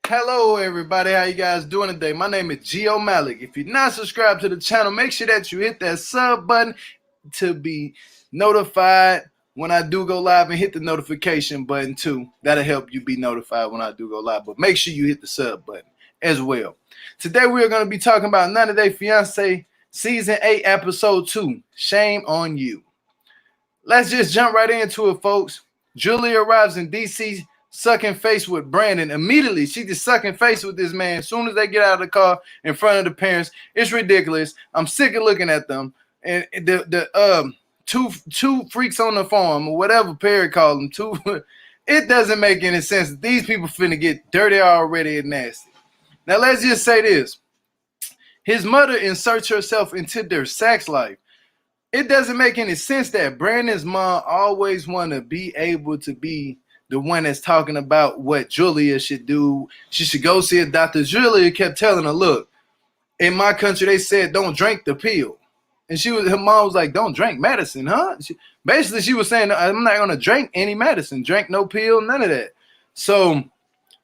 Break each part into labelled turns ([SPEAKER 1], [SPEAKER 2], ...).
[SPEAKER 1] Hello everybody, how you guys doing today? My name is Gio Malak. If you're not subscribed to the channel, make sure that you hit that sub button to be notified when I do go live, and hit the notification button too. That'll help you be notified when I do go live, but make sure you hit the sub button as well. Today we are going to be talking about 90 Day Fiance Season 8 Episode 2, Shame on You. Let's just jump right into it, folks. Julia arrives in DC sucking face with Brandon. Immediately, she just sucking face with this man as soon as they get out of the car in front of the parents. It's ridiculous. I'm sick of looking at them. And the two freaks on the farm, or whatever Perry called them, two. It doesn't make any sense. These people finna get dirty already and nasty. Now, let's just say this. His mother inserts herself into their sex life. It doesn't make any sense that Brandon's mom always want to be able to be the one that's talking about what Julia should do. She should go see a doctor. Julia kept telling her, look, in my country, they said, don't drink the pill. And her mom was like, don't drink medicine, huh? Basically, she was saying, I'm not going to drink any medicine, drink no pill, none of that. So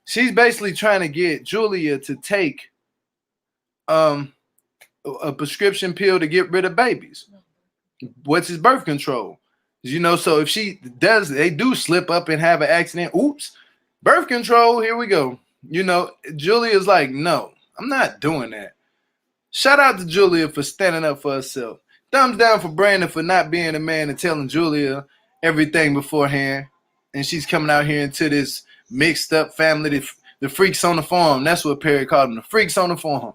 [SPEAKER 1] she's basically trying to get Julia to take a prescription pill to get rid of babies. What's his birth control? You know, so if they do slip up and have an accident, oops, birth control, here we go. You know, Julia's like, no, I'm not doing that. Shout out to Julia for standing up for herself. Thumbs down for Brandon for not being a man and telling Julia everything beforehand. And she's coming out here into this mixed up family, the freaks on the farm. That's what Perry called them, the freaks on the farm.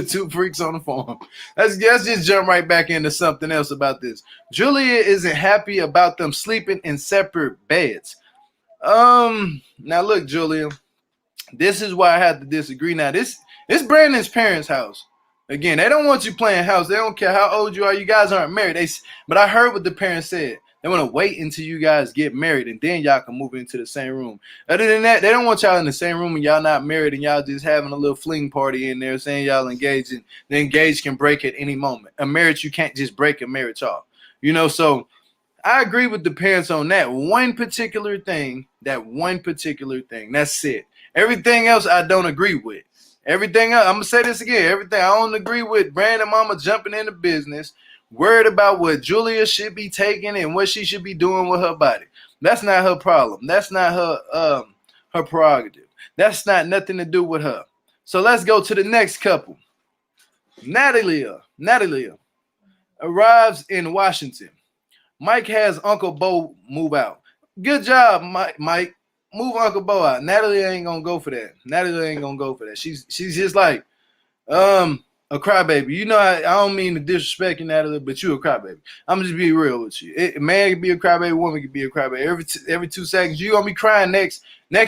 [SPEAKER 1] Two freaks on the farm. Let's just jump right back into something else about this. Julia isn't happy about them sleeping in separate beds. Now look, Julia, this is why I have to disagree. Now, this Brandon's parents' house. Again, they don't want you playing house. They don't care how old you are. You guys aren't married. But I heard what the parents said. They want to wait until you guys get married, and then y'all can move into the same room. Other than that, they don't want y'all in the same room and y'all not married and y'all just having a little fling party in there saying y'all engaged, and the engaged can break at any moment. A marriage, you can't just break a marriage off. You know, so I agree with the parents on that one particular thing. That's it. Everything else I don't agree with. Everything else, I'm going to say this again. Everything I don't agree with Brandon mama jumping into business, worried about what Julia should be taking and what she should be doing with her body. That's not her problem. That's not her prerogative. That's not nothing to do with her. So let's go to the next couple. Natalie arrives in Washington. Mike has Uncle Bo move out. Good job, Mike. Move Uncle Bo out. Natalie ain't gonna go for that. She's just like a crybaby. You know, I don't mean to disrespect you, Natalie, but you a crybaby. I'm just be real with you. A man can be a crybaby, woman can be a crybaby. Every 2 seconds, you gonna be crying. Next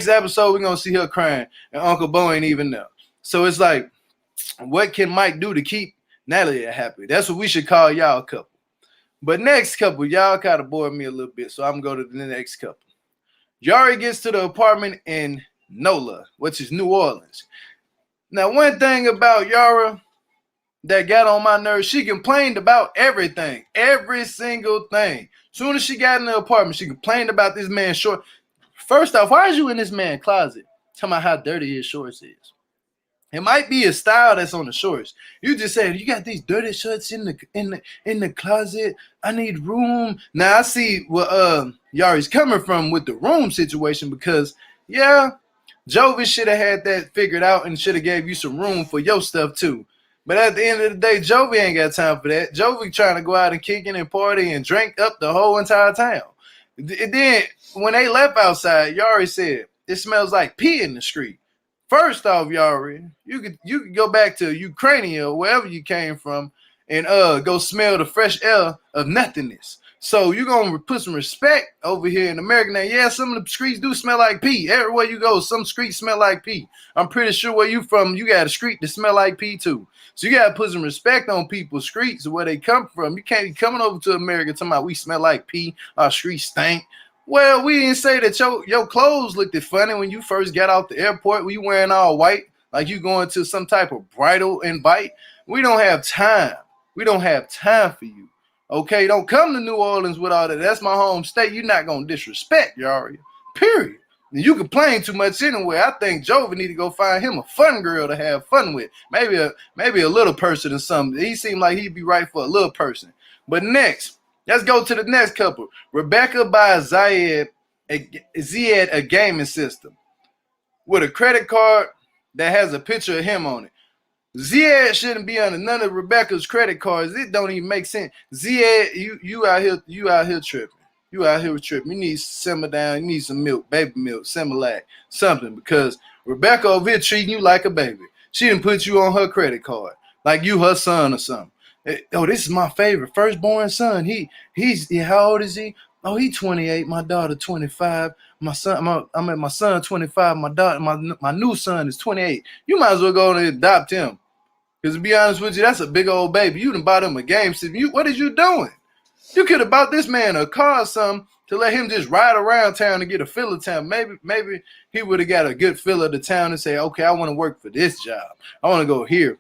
[SPEAKER 1] episode, we're gonna see her crying, and Uncle Bo ain't even there. So it's like, what can Mike do to keep Natalie happy? That's what we should call y'all a couple. But next couple, y'all kind of bored me a little bit, so I'm gonna go to the next couple. Yara gets to the apartment in NOLA, which is New Orleans. Now, one thing about Yara that got on my nerves, she complained about everything, every single thing. Soon as she got in the apartment, she complained about this man's short. First off, why is you in this man's closet? Tell me how dirty his shorts is. It might be a style that's on the shorts. You just said you got these dirty shirts in the closet. I need room. Now I see where Yari's coming from with the room situation, because yeah, Jovi should have had that figured out and should have gave you some room for your stuff too. But at the end of the day, Jovi ain't got time for that. Jovi trying to go out and kick in and party and drink up the whole entire town. And then when they left outside, Yari said, it smells like pee in the street. First off, Yari, you could go back to Ukraine or wherever you came from and go smell the fresh air of nothingness. So you're going to put some respect over here in America. Now, yeah, some of the streets do smell like pee. Everywhere you go, some streets smell like pee. I'm pretty sure where you from, you got a street that smell like pee too. So you got to put some respect on people's streets where they come from. You can't be coming over to America talking about we smell like pee, our streets stink. Well, we didn't say that your clothes looked funny when you first got off the airport. We wearing all white like you going to some type of bridal invite. We don't have time. We don't have time for you. Okay, don't come to New Orleans with all that. That's my home state. You're not going to disrespect, Yari. Period. You complain too much anyway. I think Jovi need to go find him a fun girl to have fun with. Maybe a little person or something. He seemed like he'd be right for a little person. But next, let's go to the next couple. Rebecca buys Zied a gaming system with a credit card that has a picture of him on it. Zied shouldn't be under none of Rebecca's credit cards. It don't even make sense. Zied, you out here tripping. You out here tripping. You need to simmer down. You need some milk, baby milk, Malak, something, because Rebecca over here treating you like a baby. She didn't put you on her credit card like you her son or something. Oh, this is my favorite firstborn son. He's how old is he? Oh, he's 28. My daughter 25. My son, my son 25. My daughter, my new son is 28. You might as well go and adopt him. Because to be honest with you, that's a big old baby. You done bought him a game system. What is you doing? You could have bought this man a car or something to let him just ride around town and get a feel of town. Maybe he would have got a good feel of the town and say, okay, I want to work for this job. I want to go here.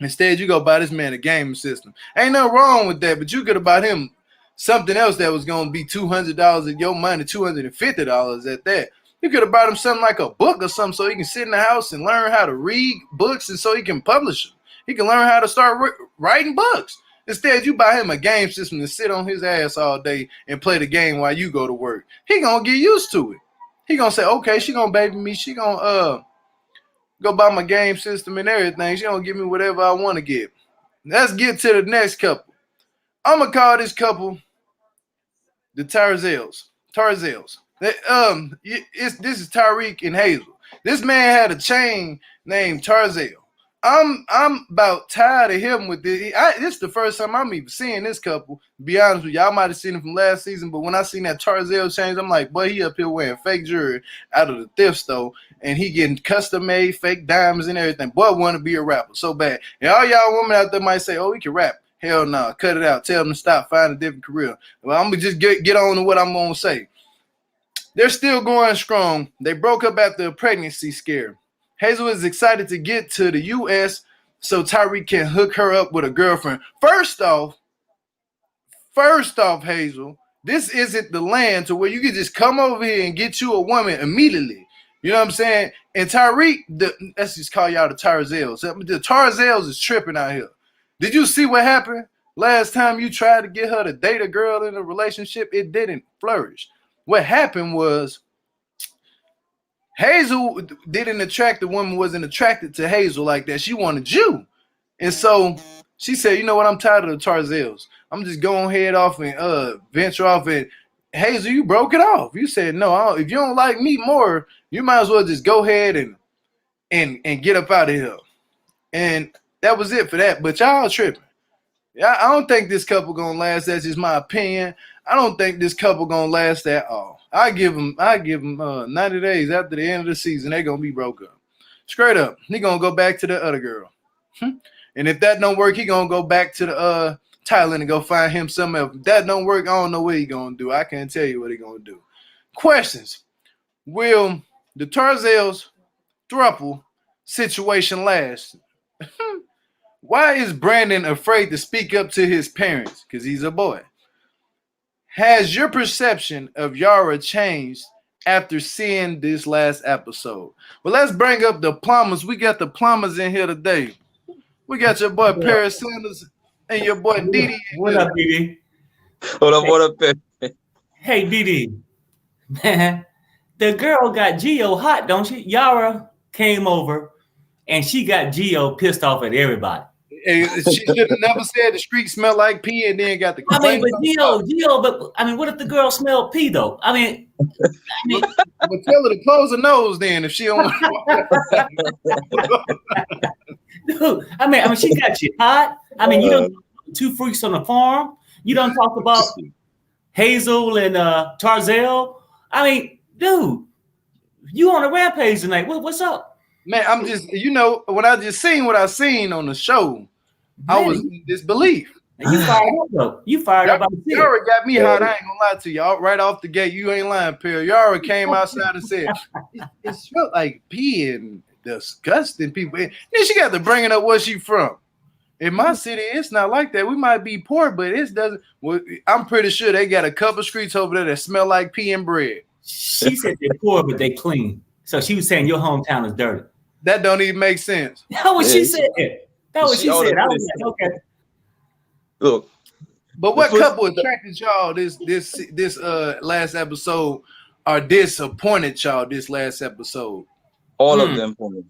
[SPEAKER 1] Instead, you go buy this man a gaming system. Ain't nothing wrong with that, but you could have bought him something else that was going to be $200 of your money, $250 at that. You could have bought him something like a book or something so he can sit in the house and learn how to read books and so he can publish them. He can learn how to start writing books. Instead, you buy him a game system to sit on his ass all day and play the game while you go to work. He gonna get used to it. He gonna say, okay, she gonna baby me. She gonna go buy my game system and everything. She gonna give me whatever I want to get. Let's get to the next couple. I'm gonna call this couple the TARZELs. This is Tariq and Hazel. This man had a chain named TARZEL. I'm about tired of him with this. This is the first time I'm even seeing this couple. To be honest with you, I might have seen him from last season, but when I seen that TARZEL change, I'm like, boy, he up here wearing fake jewelry out of the thrift store, and he getting custom made fake diamonds and everything. Boy, want to be a rapper so bad. And all y'all women out there might say, oh, he can rap. Hell no, cut it out. Tell them to stop, find a different career. Well, I'm gonna just get on to what I'm gonna say. They're still going strong. They broke up after a pregnancy scare. Hazel is excited to get to the U.S. so Tariq can hook her up with a girlfriend. First off, Hazel, this isn't the land to where you can just come over here and get you a woman immediately. You know what I'm saying? And Tariq, let's just call y'all the TARZELs. The TARZELs is tripping out here. Did you see what happened last time you tried to get her to date a girl in a relationship? It didn't flourish. What happened was Hazel didn't attract the woman, wasn't attracted to Hazel like that. She wanted you. And so she said, you know what, I'm tired of the TARZELs. I'm just going head off and venture off. And Hazel, you broke it off. You said, no, if you don't like me more, you might as well just go ahead and get up out of here. And that was it for that. But y'all tripping. Yeah, I don't think this couple gonna last. That's just my opinion. I don't think this couple gonna last at all. I give them 90 days after the end of the season. They gonna be broke up. Straight up. He gonna go back to the other girl. And if that don't work, he gonna go back to the Thailand and go find him something else. If that don't work, I don't know what he gonna do. I can't tell you what he gonna do. Questions. Will the TARZELs thruple situation last? Why is Brandon afraid to speak up to his parents? Because he's a boy. Has your perception of Yara changed after seeing this last episode? Well, let's bring up the Plumbers. We got the Plumbers in here today. We got your boy Paris Sanders and your boy Didi.
[SPEAKER 2] What up, Didi?
[SPEAKER 3] What up,
[SPEAKER 2] Hey, Didi. Man, the girl got Gio hot, don't she? Yara came over and she got Gio pissed off at everybody.
[SPEAKER 1] She should have never said the street smelled like pee and then got the complaint.
[SPEAKER 2] But what if the girl smelled pee though? Well,
[SPEAKER 1] tell her to close her nose then if she don't want
[SPEAKER 2] to. Dude, she got you hot. You done two freaks on the farm. You done talk about Hazel and TARZEL. Dude, you on a rampage tonight. What's up?
[SPEAKER 1] Man, I'm just, when I just seen what I seen on the show, I was in disbelief.
[SPEAKER 2] You fired up, though. You fired up.
[SPEAKER 1] Yara got me hot. I ain't gonna lie to y'all. Right off the gate, you ain't lying, Perry. Yara came outside and said, it smelled like pee and disgusting people. And then she got to bringing up where she from. In my city, it's not like that. We might be poor, but it doesn't. Well, I'm pretty sure they got a couple streets over there that smell like pee and bread.
[SPEAKER 2] She said they're poor, but they clean. So she was saying your hometown is dirty.
[SPEAKER 1] That don't even make sense.
[SPEAKER 2] That what she said. That what she said. I was like, okay.
[SPEAKER 3] Look.
[SPEAKER 1] But what couple attracted y'all this last episode or disappointed y'all this last episode?
[SPEAKER 3] All of them for me.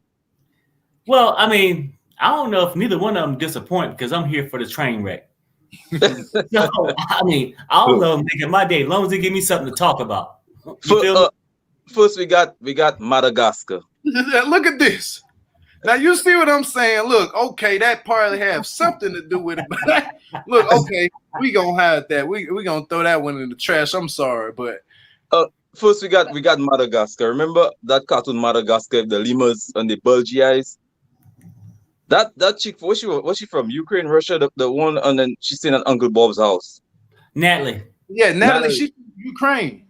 [SPEAKER 2] Well, I mean, I don't know if neither one of them disappoint because I'm here for the train wreck. So, I mean, I'll love them thinking my day as long as they give me something to talk about.
[SPEAKER 3] First, we got Madagascar.
[SPEAKER 1] Look at this. Now you see what I'm saying? Look, okay, that probably have something to do with it. But look, okay, we gonna hide that. We gonna throw that one in the trash. I'm sorry, but
[SPEAKER 3] first we got Madagascar. Remember that cartoon Madagascar, the lemurs and the bulgy eyes? That chick, was she from Ukraine, Russia? The one, and then she's staying at Uncle Bob's house.
[SPEAKER 2] Natalie.
[SPEAKER 1] Yeah, Natalie. She's from Ukraine.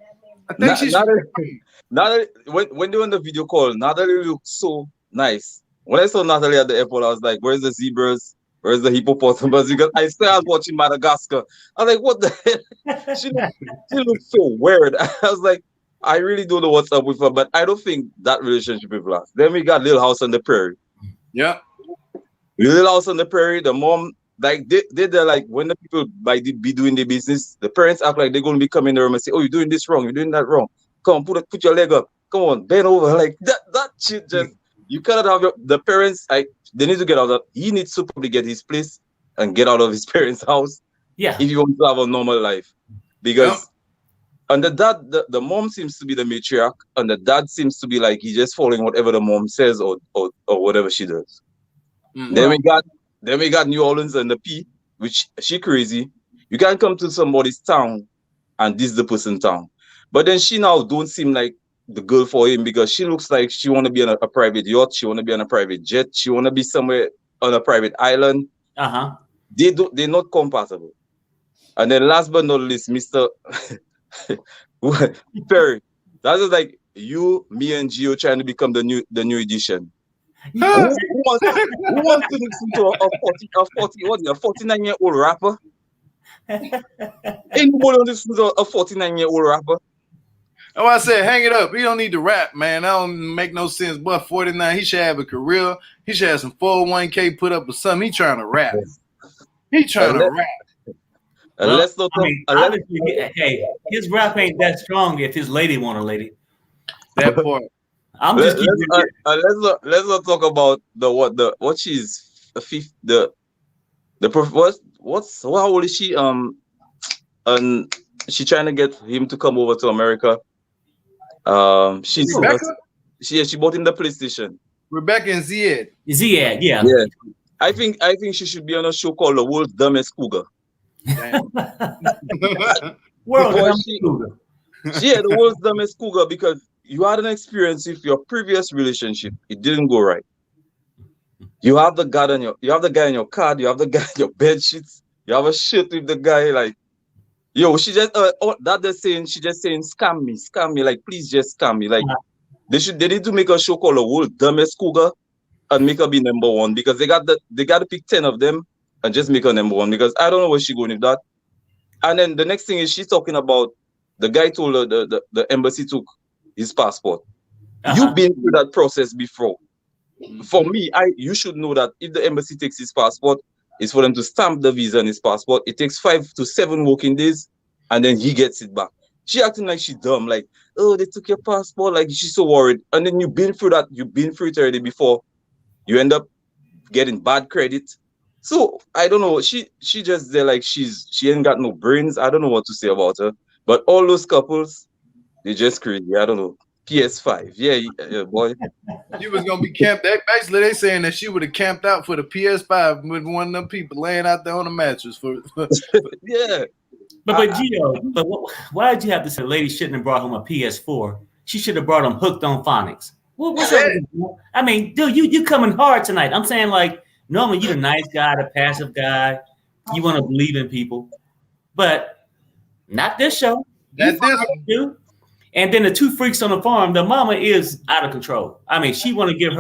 [SPEAKER 1] I think she's from Ukraine.
[SPEAKER 3] Natalie, when they were on the video call, Natalie looked so nice. When I saw Natalie at the airport, I was like, where's the zebras? Where's the hippopotamus? Because I started watching Madagascar. I was like, what the hell? She looked so weird. I was like, I really don't know what's up with her, but I don't think that relationship will last. Then we got Little House on the Prairie.
[SPEAKER 1] Yeah.
[SPEAKER 3] Little House on the Prairie, the mom, like, they're like, when the people be doing their business, the parents act like they're going to be coming in the room and say, oh, you're doing this wrong, you're doing that wrong. Come on, put your leg up. Come on, bend over. Like, that shit just... You cannot have the parents. They need to get out of. He needs to probably get his place and get out of his parents' house.
[SPEAKER 2] Yeah.
[SPEAKER 3] If you want to have a normal life, because and the dad, the mom seems to be the matriarch, and the dad seems to be like he's just following whatever the mom says or whatever she does. Mm-hmm. Then we got New Orleans and the P, which she crazy. You can't come to somebody's town and this is the person town, but then she now don't seem like the girl for him because she looks like she want to be on a private yacht, she want to be on a private jet, she want to be somewhere on a private island. They're not compatible. And then last but not least, Mr. Perry. That is like you, me, and Gio trying to become the new edition. Who wants to listen to a 49-year-old rapper? Anybody want to listen to a 49-year-old rapper?
[SPEAKER 1] Oh, I said, hang it up. He don't need to rap, man. That don't make no sense. But 49, he should have a career. He should have some 401k put up or something. He trying to rap. He trying to rap.
[SPEAKER 2] Hey, his rap ain't that strong if his lady want a lady.
[SPEAKER 1] That part.
[SPEAKER 2] I'm just
[SPEAKER 3] let's not talk about what she's how old is she? And she trying to get him to come over to America. She bought him the PlayStation.
[SPEAKER 1] Rebecca and Zied.
[SPEAKER 2] Zied, yeah.
[SPEAKER 3] I think she should be on a show called The World's Dumbest Cougar.
[SPEAKER 2] World's Dumbest Cougar.
[SPEAKER 3] Yeah, The World's Dumbest Cougar, because you had an experience with your previous relationship. It didn't go right. You have the guy in your card. You have the guy in your bed sheets. You have a shit with the guy like. Yo, she just she just saying scam me, like please just scam me. Like they need to make a show called The World's Dumbest Cougar and make her be number one, because they got to pick 10 of them and just make her number one, because I don't know where she going with that. And then the next thing is she's talking about the guy told her the embassy took his passport. You've been through that process before. For me, you should know that if the embassy takes his passport, it's for them to stamp the visa on his passport. It takes 5 to 7 working days, and then he gets it back. She acting like she's dumb, like, oh, they took your passport, like she's so worried. And then you've been through that, you've been through it already before. You end up getting bad credit. So I don't know. She just there like she ain't got no brains. I don't know what to say about her. But all those couples, they just crazy. I don't know. PS5, yeah, boy.
[SPEAKER 1] She was gonna be camped. Basically, they saying that she would have camped out for the PS5 with one of them people laying out there on the mattress for
[SPEAKER 3] yeah.
[SPEAKER 2] But Gio, why did you have to say the lady shouldn't have brought home a PS4? She should have brought him Hooked on Phonics. What's up? I mean, dude, you coming hard tonight. I'm saying, like, normally you're the nice guy, the passive guy. You want to believe in people, but not this show.
[SPEAKER 1] That's this
[SPEAKER 2] dude. And then the 2 freaks on the farm, the mama is out of control. I mean, she want to get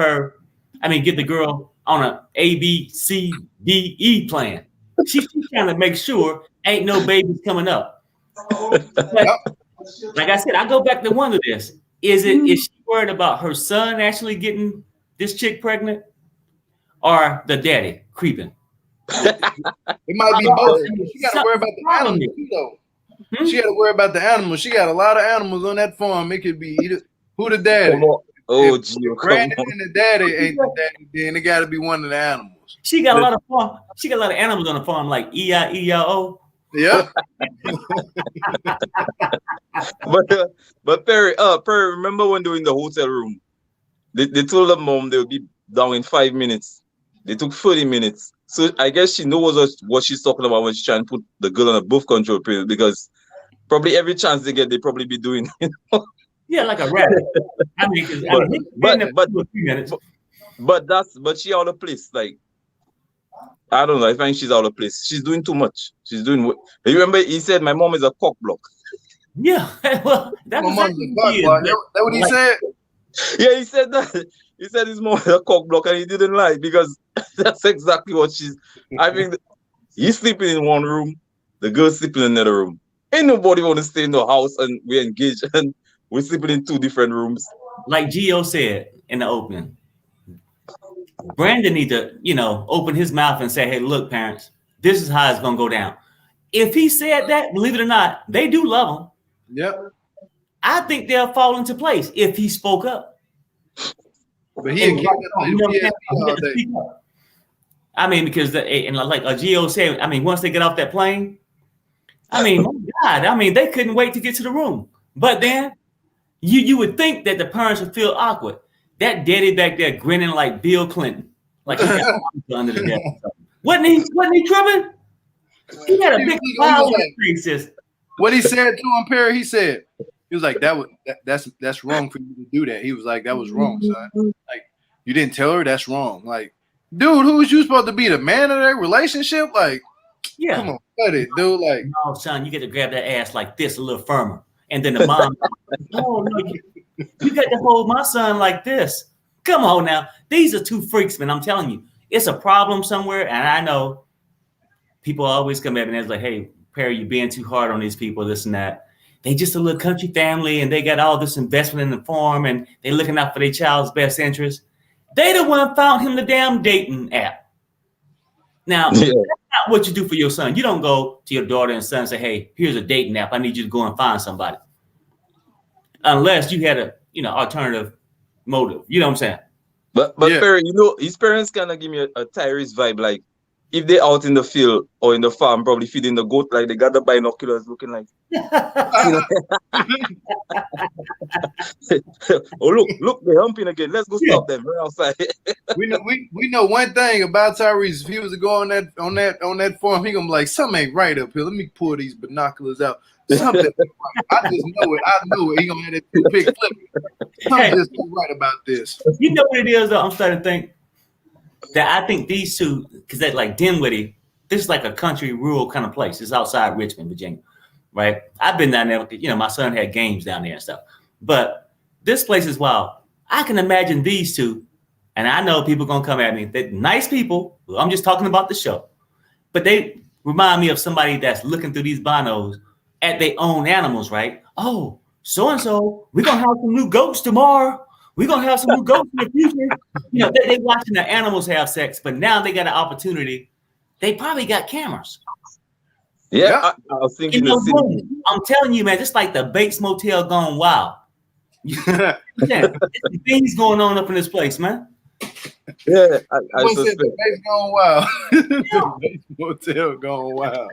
[SPEAKER 2] the girl on a A, B, C, D, E plan. She's trying to make sure ain't no babies coming up. like I said, I go back to wonder this. Is she worried about her son actually getting this chick pregnant or the daddy creeping?
[SPEAKER 1] It might be both. She got to worry about the animals too, though. She got to worry about the animals. She got a lot of animals on that farm. It could be either who the daddy.
[SPEAKER 3] Oh,
[SPEAKER 1] if Brandon and the daddy ain't the daddy, then it got to be one of the animals.
[SPEAKER 2] She got a lot of farm. She got a lot of animals on the farm, like E-I-E-I-O.
[SPEAKER 1] Yep.
[SPEAKER 3] But Perry, remember when they were in the hotel room? They told the mom they would be down in 5 minutes. They took 30 minutes. So I guess she knows what she's talking about when she's trying to put the girl on a birth control pill, because probably every chance they get, they probably be doing.
[SPEAKER 2] Yeah, like a rabbit.
[SPEAKER 3] But she out of place. Like, I don't know. I think she's out of place. She's doing too much. She's doing. You remember he said my mom is a cock block.
[SPEAKER 2] Yeah, well, that's
[SPEAKER 1] my mom's a cock block. That what he said?
[SPEAKER 3] Yeah, he said that. He said his mom is a cock block, and he didn't lie, because that's exactly what she's. I think he's sleeping in one room, the girl's sleeping in another room. Ain't nobody want to stay in the house, and we're engaged, and we're sleeping in 2 different rooms.
[SPEAKER 2] Like Gio said in the opening, Brandon need to, open his mouth and say, "Hey, look, parents, this is how it's gonna go down." If he said that, believe it or not, they do love him.
[SPEAKER 1] Yep.
[SPEAKER 2] I think they'll fall into place if he spoke up.
[SPEAKER 1] But he keep all day.
[SPEAKER 2] I mean, because like Gio said, I mean, once they get off that plane, I mean, my God, I mean, they couldn't wait to get to the room. But then you would think that the parents would feel awkward. That daddy back there grinning like Bill Clinton, like he got under the desk. Wasn't he tripping? He had a big smile on his face.
[SPEAKER 1] What he said to him, Perry, he was like, that's wrong for you to do that. He was like, that was wrong, son. Like, you didn't tell her, that's wrong. Like, dude, who was you supposed to be, the man of that relationship? Like,
[SPEAKER 2] yeah,
[SPEAKER 1] come on, cut it, dude. Like,
[SPEAKER 2] no, son, you get to grab that ass like this, a little firmer. And then the mom, oh no, you got to hold my son like this. Come on now. These are 2 freaks, man. I'm telling you, it's a problem somewhere. And I know people always come at me and it's like, hey, Perry, you're being too hard on these people, this and that. They just a little country family and they got all this investment in the farm and they looking out for their child's best interest. They the one found him the damn dating app. Now, that's not what you do for your son. You don't go to your daughter and son and say, hey, here's a dating app. I need you to go and find somebody. Unless you had a, alternative motive. You know what I'm saying?
[SPEAKER 3] But Perry, his parents kind of give me a Tyrese vibe. Like, if they're out in the field or in the farm, probably feeding the goat, like they got the binoculars looking like. Oh, look, they're humping again. Let's go stop them. We're outside.
[SPEAKER 1] we know one thing about Tyrese. If he was to go on that farm, he gonna be like, something ain't right up here. Let me pull these binoculars out. Something ain't right. I just know it. I know it. He gonna have that 2-pick flip. Something just ain't right about this.
[SPEAKER 2] You know what it is, though? I'm starting to think that I think these 2, because that like Dinwiddie, this is like a country rural kind of place. It's outside Richmond, Virginia, right? I've been down there. My son had games down there and stuff. But this place is wild. I can imagine these 2, and I know people gonna come at me. They're nice people. I'm just talking about the show, but they remind me of somebody that's looking through these binos at their own animals, right? Oh, so and so, we're gonna have some new goats tomorrow. We're gonna have some new goats in the future. They watching the animals have sex, but now they got an opportunity. They probably got cameras.
[SPEAKER 3] Yeah, I was thinking the same.
[SPEAKER 2] I'm telling you, man, just like the Bates Motel gone wild. Things going on up in this place, man.
[SPEAKER 3] Yeah, I suspect.
[SPEAKER 1] The Bates gone wild. The Bates Motel gone wild.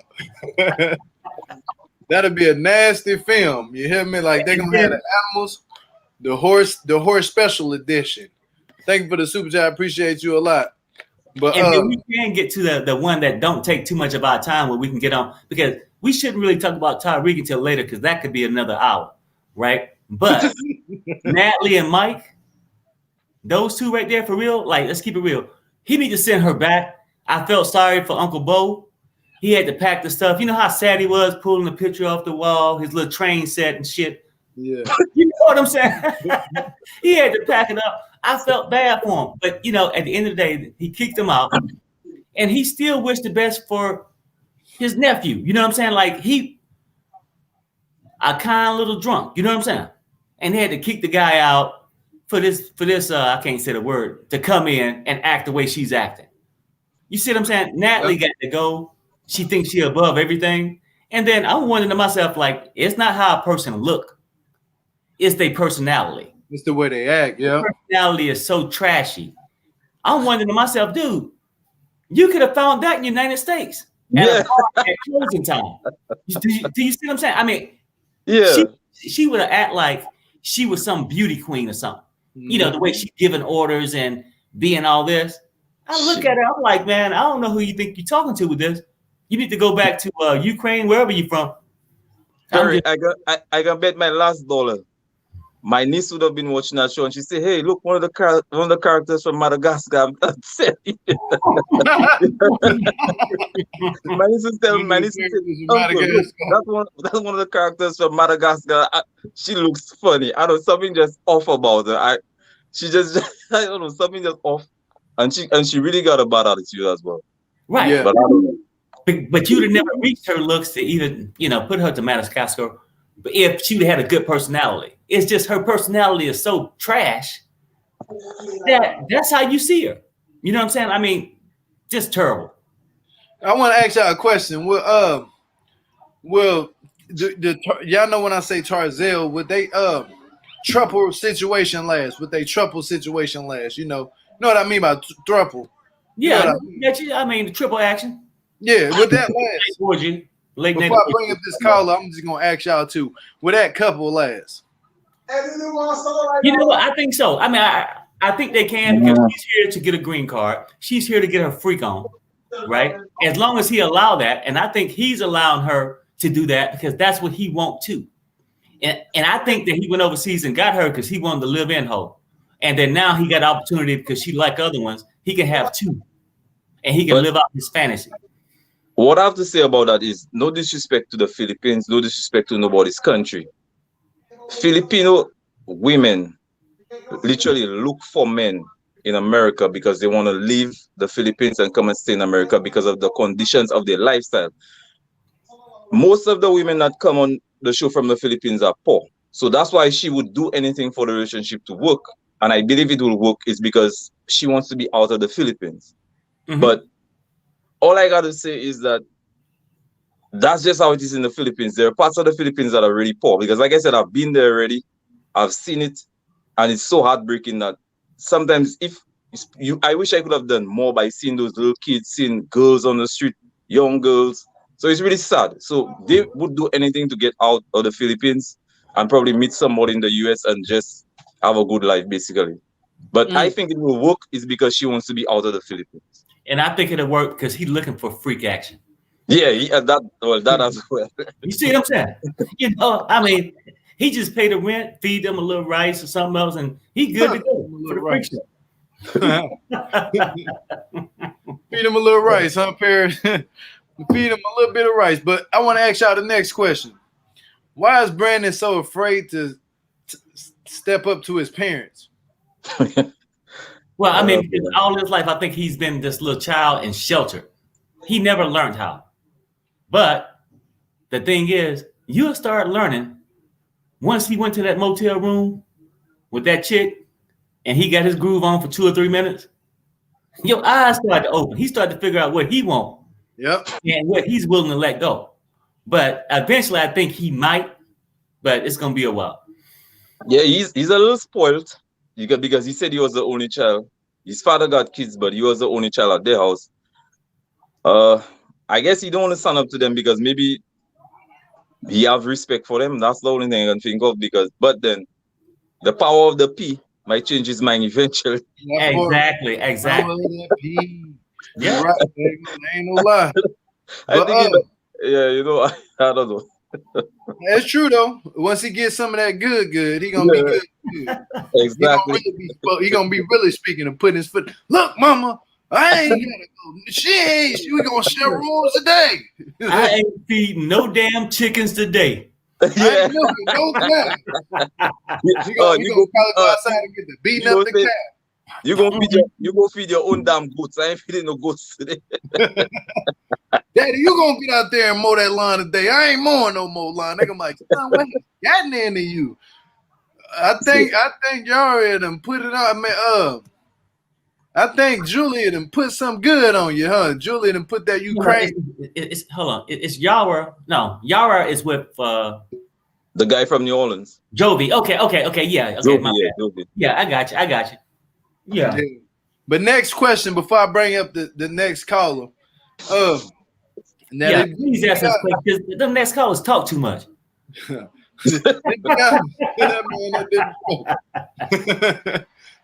[SPEAKER 1] That'll be a nasty film. You hear me? Like, they're gonna have the animals. The horse special edition. Thank you for the super chat. I appreciate you a lot. But
[SPEAKER 2] and then we can get to the one that don't take too much of our time where we can get on, because we shouldn't really talk about Tariq until later, because that could be another hour, right? But Natalie and Mike, those 2 right there, for real, like, let's keep it real. He need to send her back. I felt sorry for Uncle Bo. He had to pack the stuff. You know how sad he was pulling the picture off the wall, his little train set and shit.
[SPEAKER 1] Yeah.
[SPEAKER 2] You know what I'm saying? He had to pack it up. I felt bad for him. But, at the end of the day, he kicked him out. And he still wished the best for his nephew. You know what I'm saying? Like, a kind little drunk. You know what I'm saying? And they had to kick the guy out for this. I can't say the word, to come in and act the way she's acting. You see what I'm saying? Natalie got to go. She thinks she above everything. And then I'm wondering to myself, like, it's not how a person look. It's their personality.
[SPEAKER 1] It's the way they act, yeah.
[SPEAKER 2] Their personality is so trashy. I'm wondering to myself, dude, you could have found that in the United States at closing time. Do you see what I'm saying? I mean, she would have act like she was some beauty queen or something. You know, the way she's giving orders and being all this. I look at her, I'm like, man, I don't know who you think you're talking to with this. You need to go back to Ukraine, wherever you're from.
[SPEAKER 3] Sorry, I can bet my last $1. My niece would have been watching that show, and she said, "Hey, look, one of the characters from Madagascar." My niece is telling me, that's one of the characters from Madagascar. She looks funny. I don't know, something just off about her. I don't know, something just off, and she really got a bad attitude as well.
[SPEAKER 2] Right.
[SPEAKER 3] Yeah. But I don't know.
[SPEAKER 2] But you'd have never reached her looks to even, put her to Madagascar. But if she would have had a good personality, it's just her personality is so trash that's how you see her. You know what I'm saying? I mean, just terrible.
[SPEAKER 1] I want to ask y'all a question. Y'all know when I say TARZEL, would they thruple situation last? Would they thruple situation last? You know what I mean by thruple?
[SPEAKER 2] Yeah, I mean the triple action.
[SPEAKER 1] Yeah, would that last?
[SPEAKER 2] Before
[SPEAKER 1] I bring up this caller, I'm just gonna ask y'all too. Would that couple last?
[SPEAKER 2] You know what? I think so. I mean, I think they can because she's here to get a green card. She's here to get her freak on, right? As long as he allow that, and I think he's allowing her to do that because that's what he want too. And I think that he went overseas and got her because he wanted to live in her. And then now he got opportunity because she like other ones. He can have two, and he can live out his fantasy.
[SPEAKER 3] What I have to say about that is no disrespect to the Philippines, no disrespect to nobody's country. Filipino women literally look for men in America because they want to leave the Philippines and come and stay in America because of the conditions of their lifestyle. Most of the women that come on the show from the Philippines are poor. So that's why she would do anything for the relationship to work. And I believe it will work is because she wants to be out of the Philippines. Mm-hmm. But all I got to say is that that's just how it is in the Philippines. There are parts of the Philippines that are really poor because, like I said, I've been there already. I've seen it. And it's so heartbreaking that sometimes I wish I could have done more by seeing those little kids, seeing girls on the street, young girls. So it's really sad. So they would do anything to get out of the Philippines and probably meet somebody in the US and just have a good life, basically. But I think it will work is because she wants to be out of the Philippines.
[SPEAKER 2] And I think it'll work because he's looking for freak action.
[SPEAKER 3] Yeah, that as well.
[SPEAKER 2] You see what I'm saying? I mean, he just paid the rent, feed them a little rice or something else, and he good to go for the freak show.
[SPEAKER 1] Feed him a little rice, huh, Perry? Feed him a little bit of rice. But I want to ask y'all the next question. Why is Brandon so afraid to step up to his parents?
[SPEAKER 2] Well, I mean, because all his life, I think he's been this little child in shelter. He never learned how. But the thing is, you'll start learning once he went to that motel room with that chick and he got his groove on for 2 or 3 minutes. Your eyes started to open. He started to figure out what he wants.
[SPEAKER 1] Yep.
[SPEAKER 2] And what he's willing to let go. But eventually, I think he might, but it's going to be a while.
[SPEAKER 3] Yeah, he's a little spoiled. Because he said he was the only child. His father got kids, but he was the only child at their house. I guess he don't want to stand up to them because maybe he have respect for them. That's the only thing I can think of. But then the power of the P might change his mind eventually.
[SPEAKER 2] Exactly.
[SPEAKER 1] Yeah, right. Ain't no lie.
[SPEAKER 3] I think I don't know.
[SPEAKER 1] That's true though. Once he gets some of that good, he gonna be good.
[SPEAKER 3] Exactly.
[SPEAKER 1] He gonna be really speaking and putting his foot. Look, mama, I ain't gonna go. We gonna share rooms today.
[SPEAKER 2] I ain't feeding no damn chickens today.
[SPEAKER 1] Yeah. I ain't milking no cow. You gonna probably go outside and get the beating up the cow.
[SPEAKER 3] You gonna feed your own damn goats. I ain't feeding no goats today.
[SPEAKER 1] Daddy, you gonna get out there and mow that lawn today? I ain't mowing no more lawn. Nigga, I'm like, son, what got into you? I think Yara done put it on. I mean, I think Julia done put some good on you, huh? Julia done put that Ukraine.
[SPEAKER 2] It's hold on. It's Yara. No, Yara is with
[SPEAKER 3] the guy from New Orleans.
[SPEAKER 2] Jovi. Okay. Yeah. Okay.
[SPEAKER 3] Jovi.
[SPEAKER 2] Yeah, I got you. Yeah.
[SPEAKER 1] But next question before I bring up the next caller. Now
[SPEAKER 2] please ask us questions. Them next callers talk too much.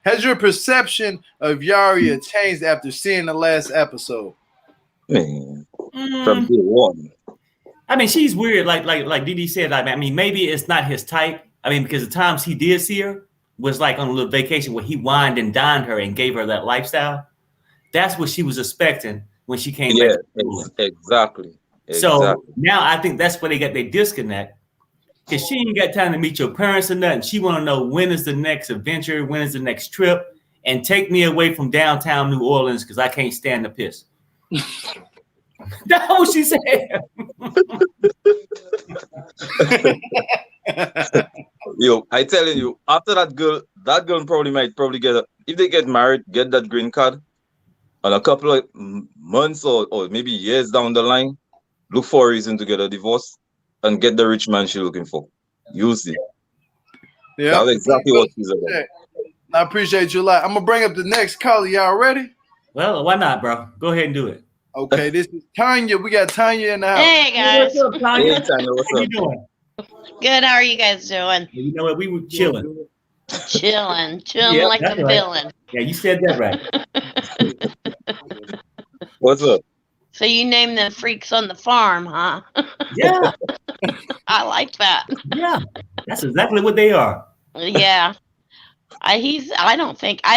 [SPEAKER 1] Has your perception of Yara changed after seeing the last episode?
[SPEAKER 3] Man, from day one.
[SPEAKER 2] I mean, she's weird. Like DD said. I mean, maybe it's not his type. I mean, because the times he did see her was like on a little vacation where he wined and dined her and gave her that lifestyle. That's what she was expecting when she came back.
[SPEAKER 3] Exactly.
[SPEAKER 2] So now I think that's where they got their disconnect. Because she ain't got time to meet your parents or nothing. She want to know when is the next adventure, when is the next trip, and take me away from downtown New Orleans because I can't stand the piss. That's what she said.
[SPEAKER 3] Yo, I telling you, after that girl might probably get if they get married, get that green card, and a couple of months or maybe years down the line, look for a reason to get a divorce and get the rich man she's looking for. Use it. Yeah, that's exactly what she's about.
[SPEAKER 1] I appreciate you a lot. I'm gonna bring up the next caller. Y'all ready?
[SPEAKER 2] Well, why not, bro? Go ahead and do it.
[SPEAKER 1] Okay, this is Tanya. We got Tanya in the house.
[SPEAKER 4] Hey guys.
[SPEAKER 2] What's up, Tanya?
[SPEAKER 3] Hey, Tanya, what's
[SPEAKER 2] How
[SPEAKER 3] up?
[SPEAKER 2] you doing?
[SPEAKER 4] Good. How are you guys doing?
[SPEAKER 2] You know what? We were chilling.
[SPEAKER 4] Chilling
[SPEAKER 2] Yeah,
[SPEAKER 4] like a
[SPEAKER 2] right.
[SPEAKER 4] villain.
[SPEAKER 2] Yeah, you said that right.
[SPEAKER 3] What's up?
[SPEAKER 4] So you named the freaks on the farm, huh?
[SPEAKER 2] Yeah.
[SPEAKER 4] I like that.
[SPEAKER 2] Yeah. That's exactly what they are.
[SPEAKER 4] Yeah. I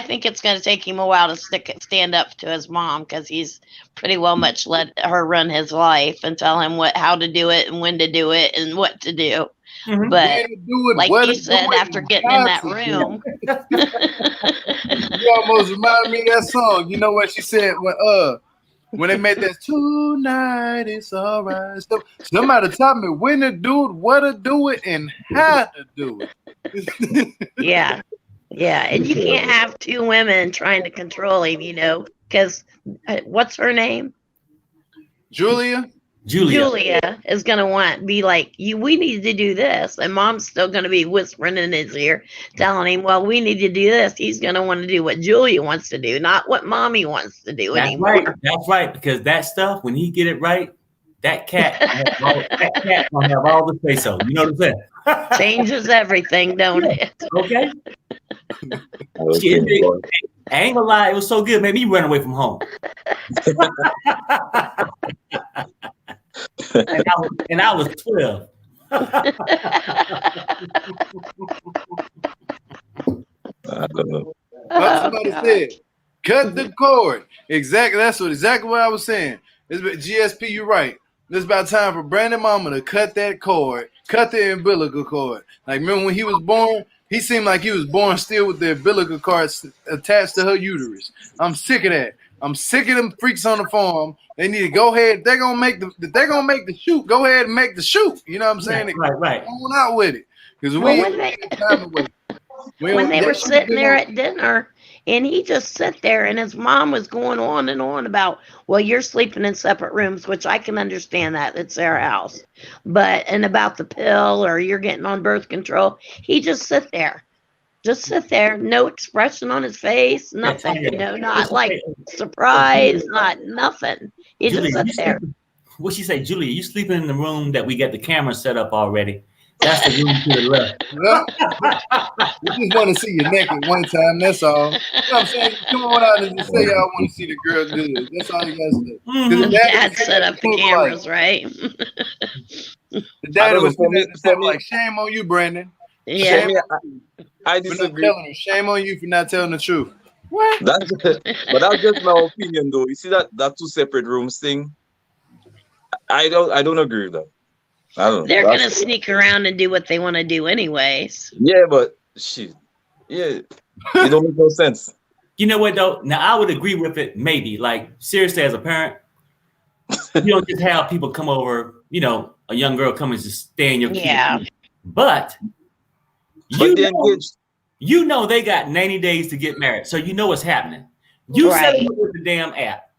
[SPEAKER 4] think it's going to take him a while to stand up to his mom because he's pretty well much let her run his life and tell him how to do it and when to do it and what to do.
[SPEAKER 2] Mm-hmm.
[SPEAKER 4] But like you said, after getting in that room,
[SPEAKER 1] you almost reminded me of that song. You know what she said when they made that tonight it's all right. So, somebody taught me when to do it, what to do it, and how to do it.
[SPEAKER 4] Yeah, and you can't have two women trying to control him, because what's her name?
[SPEAKER 1] Julia
[SPEAKER 4] is gonna be like, we need to do this, and mom's still gonna be whispering in his ear, telling him, well, we need to do this. He's gonna want to do what Julia wants to do, not what mommy wants to do anymore.
[SPEAKER 2] That's right, because that stuff, when he get it right, that cat gonna have all the say so. You know what I'm saying?
[SPEAKER 4] Changes everything, don't it?
[SPEAKER 2] Okay. I ain't gonna lie, it was so good, made me run away from home. and I was 12.
[SPEAKER 3] I don't know.
[SPEAKER 1] Somebody said, cut the cord. Exactly. That's exactly what I was saying. GSP, you're right. It's about time for Brandon Mama to cut that cord, cut the umbilical cord. Like, remember when he was born? He seemed like he was born still with the umbilical cord attached to her uterus. I'm sick of that. I'm sick of them freaks on the farm. They need to go ahead. They're gonna make the shoot. Go ahead and make the shoot. You know what I'm saying?
[SPEAKER 2] Right.
[SPEAKER 1] Going out with it because
[SPEAKER 4] when they were sitting there at dinner, and he just sat there, and his mom was going on and on about, well, you're sleeping in separate rooms, which I can understand that. It's their house. And about the pill or you're getting on birth control, he just sit there. No expression on his face, nothing, not like surprise, not nothing. He just sat there.
[SPEAKER 2] What she say, Julia, you sleeping in the room that we got the camera set up already. That's the room to the left.
[SPEAKER 1] We just want to see you naked one time. That's all. You know what I'm saying? Come on out and just say y'all want to see the girl good. That's all you guys do.
[SPEAKER 4] Dad set up the cameras, right?
[SPEAKER 1] The dad was like, shame on you, Brandon.
[SPEAKER 4] Yeah.
[SPEAKER 3] I disagree.
[SPEAKER 1] Shame on you for not telling the truth.
[SPEAKER 4] What?
[SPEAKER 3] But that's just my opinion, though. You see that two separate rooms thing? I don't agree with that. I don't know.
[SPEAKER 4] They're gonna sneak around and do what they want to do, anyways.
[SPEAKER 3] Yeah, but shit. Yeah, it don't make no sense.
[SPEAKER 2] You know what though? Now I would agree with it. Maybe, like, seriously, as a parent, You don't just have people come over, you know, a young girl come and just stay in your kid.
[SPEAKER 4] Yeah.
[SPEAKER 2] But
[SPEAKER 3] they engaged.
[SPEAKER 2] you know they got 90 days to get married. So you know what's happening. You set them up with the damn app,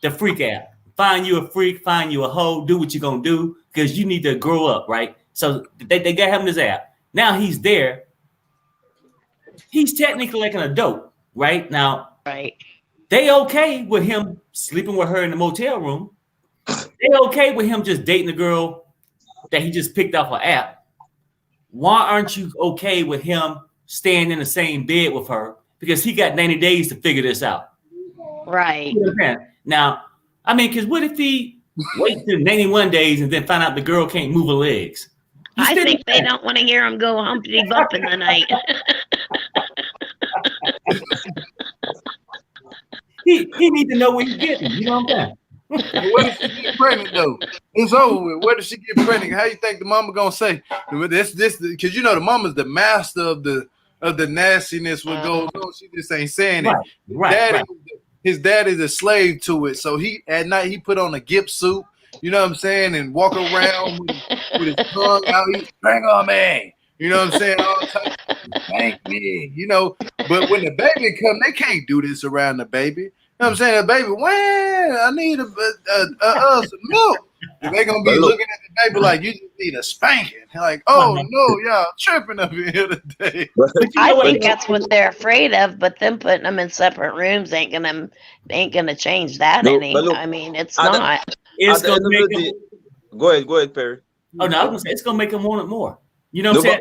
[SPEAKER 2] the freak app. Find you a freak, find you a hoe, do what you're going to do because you need to grow up, right? So they got him this app. Now he's there. He's technically like an adult, right? Now, they okay with him sleeping with her in the motel room. They okay with him just dating a girl that he just picked off an app. Why aren't you okay with him staying in the same bed with her? Because he got 90 days to figure this out.
[SPEAKER 4] Right.
[SPEAKER 2] Now, I mean, because what if he waits till 91 days and then find out the girl can't move her legs?
[SPEAKER 4] I think they don't want to hear him go humpty bump in the night.
[SPEAKER 2] he need to know what he's getting. You know what I'm saying?
[SPEAKER 1] What if she get pregnant though? It's over with. What if she get pregnant? How you think the mama gonna say? This because you know the mama's the master of the nastiness. What goes on? She just ain't saying it.
[SPEAKER 2] Right.
[SPEAKER 1] His dad is a slave to it. So he at night he put on a gimp suit. You know what I'm saying, and walk around with his tongue out. He's bang on me. You know what I'm saying? All the time. Thank me. You know, but when the baby come, they can't do this around the baby. You know what I'm saying? The baby, when I need some milk. They gonna be looking at the baby like you just need a spanking. Like, oh no, y'all tripping up in here today.
[SPEAKER 4] I think that's what they're afraid of. But them putting them in separate rooms ain't gonna change that any. I mean, it's not.
[SPEAKER 2] It's gonna make him.
[SPEAKER 3] Go ahead, Perry.
[SPEAKER 2] Oh no, I was gonna say it's gonna make him want it more. You know what I'm saying?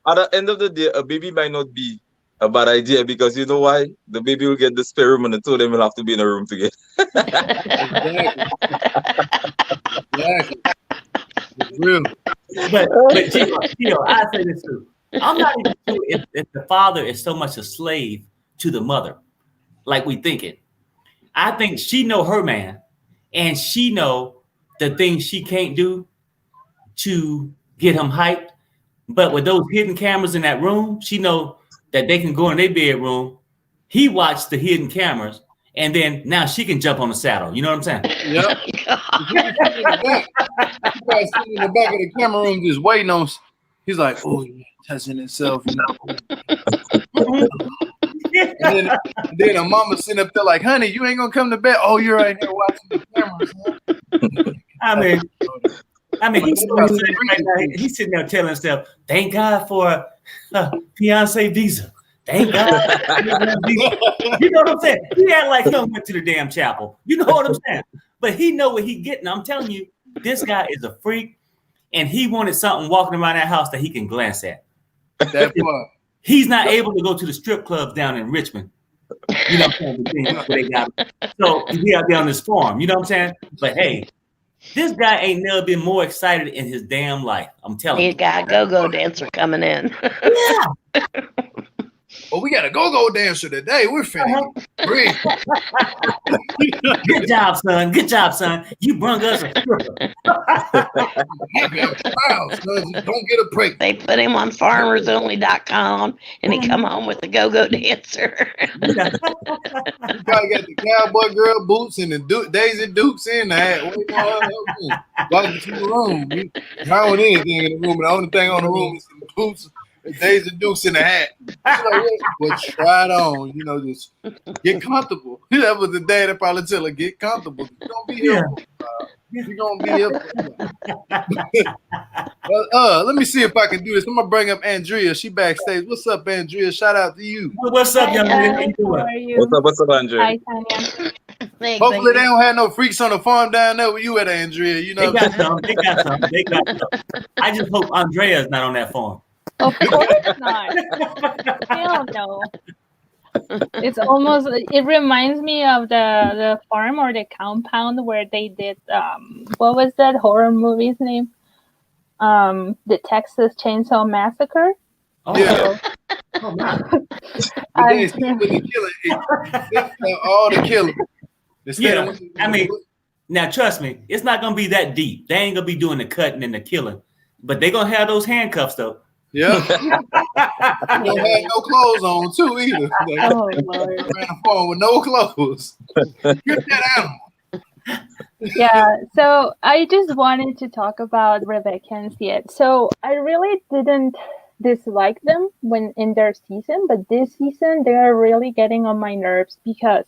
[SPEAKER 3] At the end of the day, a baby might not be a bad idea because you know why? The baby will get the spare room and the two of them will have to be in a room together.
[SPEAKER 1] Exactly. It's real.
[SPEAKER 2] But Gio, I say this too. I'm not even sure if the father is so much a slave to the mother, like we think it. I think she know her man, and she know the things she can't do to get him hyped. But with those hidden cameras in that room, she know that they can go in their bedroom. He watched the hidden cameras, and then now she can jump on the saddle. You know what I'm saying?
[SPEAKER 1] Yep. He's sitting in the back of the camera room just waiting on. He's like, oh, yeah, touching himself. You know? and then a mama sitting up there like, honey, you ain't gonna come to bed. Oh, you're right here watching the cameras. Huh?
[SPEAKER 2] I mean, he's sitting there telling himself, "Thank God for Fiance visa. Thank God." You know what I'm saying? He act like he went to the damn chapel. You know what I'm saying? But he know what he getting. I'm telling you, this guy is a freak, and he wanted something walking around that house that he can glance at.
[SPEAKER 1] That part.
[SPEAKER 2] He's not able to go to the strip clubs down in Richmond. You know what I'm saying? Where they got him. So he out there on this farm. You know what I'm saying? But hey, this guy ain't never been more excited in his damn life. I'm telling you.
[SPEAKER 4] He's got a go-go dancer coming in.
[SPEAKER 2] Yeah.
[SPEAKER 1] Well, we got a go-go dancer today. We're finna breathe.
[SPEAKER 2] Good job, son. Good job, son. You brung us a stripper.
[SPEAKER 1] Happy I'm proud, son. Don't get a break.
[SPEAKER 4] They put him on farmersonly.com and he come home with a go-go dancer.
[SPEAKER 1] You probably got the cowboy girl boots and the Daisy Dukes in the hat. Walking through the room. I don't anything in the room. The only thing on the room is the boots. Daisy Dukes in the hat. But try it on, you know, just get comfortable. That was the day that probably tell her, get comfortable. You're gonna be here. You're gonna be here. Let me see if I can do this. I'm gonna bring up Andrea. She backstage. What's up, Andrea? Shout out to you.
[SPEAKER 2] What's up, young man? How you doing?
[SPEAKER 5] How are you?
[SPEAKER 3] What's up, Andrea?
[SPEAKER 5] Hi, Tanya.
[SPEAKER 1] Hopefully they don't have no freaks on the farm down there where you at, Andrea. You know,
[SPEAKER 2] They got some. I just hope Andrea's not on that farm.
[SPEAKER 5] Of course not. Hell no. It's almost. It reminds me of the farm or the compound where they did. What was that horror movie's name? The Texas Chainsaw Massacre.
[SPEAKER 2] Oh,
[SPEAKER 1] yeah.
[SPEAKER 2] Oh, my.
[SPEAKER 1] All the killing.
[SPEAKER 2] Yeah, I mean, now trust me, it's not gonna be that deep. They ain't gonna be doing the cutting and the killing, but they gonna have those handcuffs though.
[SPEAKER 1] Yeah. You don't have no clothes on too either. Like,
[SPEAKER 5] Oh, Lord.
[SPEAKER 1] ran a farm with no clothes. Get that animal.
[SPEAKER 5] Yeah, so I just wanted to talk about Rebecca and Zied. So I really didn't dislike them when in their season, but this season they are really getting on my nerves because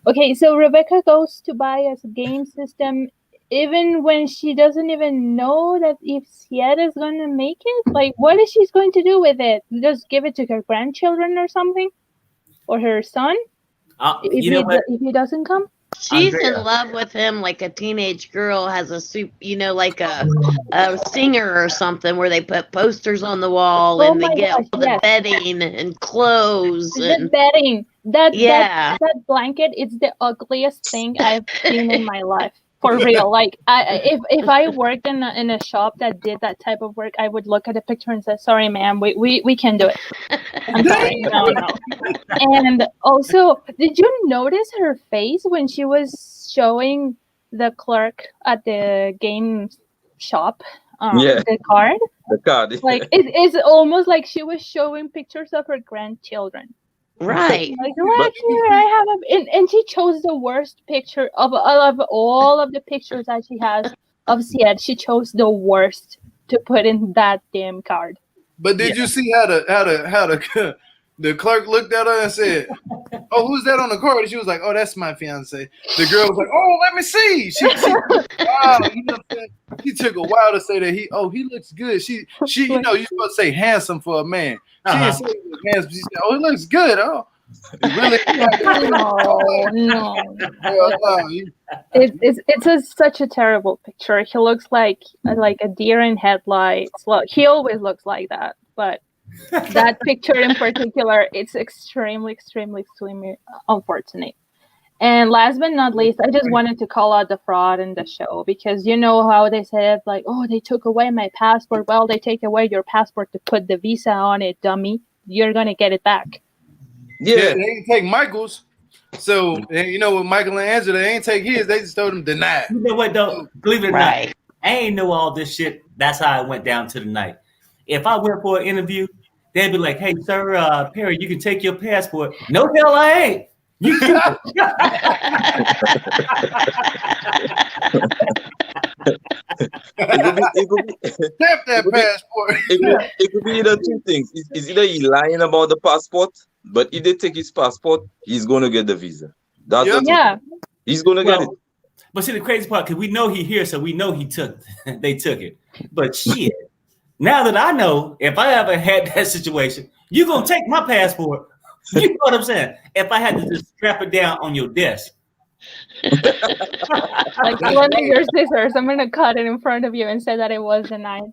[SPEAKER 5] okay, so Rebecca goes to buy a game system even when she doesn't even know that if Zied is gonna make it. Like, what is she going to do with it? Just give it to her grandchildren or something, or her son
[SPEAKER 2] You know what,
[SPEAKER 5] if he doesn't come.
[SPEAKER 4] She's
[SPEAKER 2] Andrea?
[SPEAKER 4] in love with him like a teenage girl has a soup, like a singer or something where they put posters on the wall
[SPEAKER 5] Oh
[SPEAKER 4] and they
[SPEAKER 5] my
[SPEAKER 4] get
[SPEAKER 5] gosh,
[SPEAKER 4] all the
[SPEAKER 5] yes.
[SPEAKER 4] bedding and clothes
[SPEAKER 5] The
[SPEAKER 4] and
[SPEAKER 5] bedding.
[SPEAKER 4] yeah.
[SPEAKER 5] That blanket is the ugliest thing I've seen in my life. For real. Like if I worked in a shop that did that type of work, I would look at the picture and say, sorry ma'am, we can't do it. I'm sorry. No. And also, did you notice her face when she was showing the clerk at the game shop
[SPEAKER 3] Yeah.
[SPEAKER 5] the card?
[SPEAKER 3] The card.
[SPEAKER 5] Like it's almost like she was showing pictures of her grandchildren.
[SPEAKER 4] Right.
[SPEAKER 5] Like, look here, I have and she chose the worst picture of all of the pictures that she has of Zied. She chose the worst to put in that damn card.
[SPEAKER 1] But did you see how the the clerk looked at her and said, "Oh, who's that on the card?" And she was like, "Oh, that's my fiance." The girl was like, "Oh, let me see." Wow, you know what I'm saying? She took a while to say that he looks good. She you're supposed to say handsome for a man. She didn't say he was handsome. She said, "Oh, he looks good." Oh, he really.
[SPEAKER 5] No.
[SPEAKER 1] No.
[SPEAKER 5] It's such a terrible picture. He looks like a deer in headlights. Well, he always looks like that, but that picture in particular, it's extremely unfortunate. And last but not least, I just wanted to call out the fraud in the show because you know how they said like, oh, they took away my passport. Well, they take away your passport to put the visa on it, dummy. You're gonna get it back.
[SPEAKER 1] Yeah, they didn't take Michael's. So with Michael and Angela, they ain't take his. They just told him deny.
[SPEAKER 2] You know what though? Believe it or
[SPEAKER 4] Right.
[SPEAKER 2] not, I ain't know all this shit. That's how it went down to the night. If I went for an interview, they'd be like, "Hey, sir, Perry, you can take your passport." No, hell, I ain't. You can.
[SPEAKER 3] It could be
[SPEAKER 1] Stamp that passport.
[SPEAKER 3] it could be either two things. It's either he lying about the passport, but if they take his passport, he's going to get the visa. That's the
[SPEAKER 5] Yeah.
[SPEAKER 3] He's going to get it.
[SPEAKER 2] But see, the crazy part, because we know he here, so we know he took. They took it. But shit, now that I know, if I ever had that situation, you're gonna take my passport. You know what I'm saying? If I had to just strap it down on your desk.
[SPEAKER 5] Like one of your scissors, I'm gonna cut it in front of you and say that it was denied.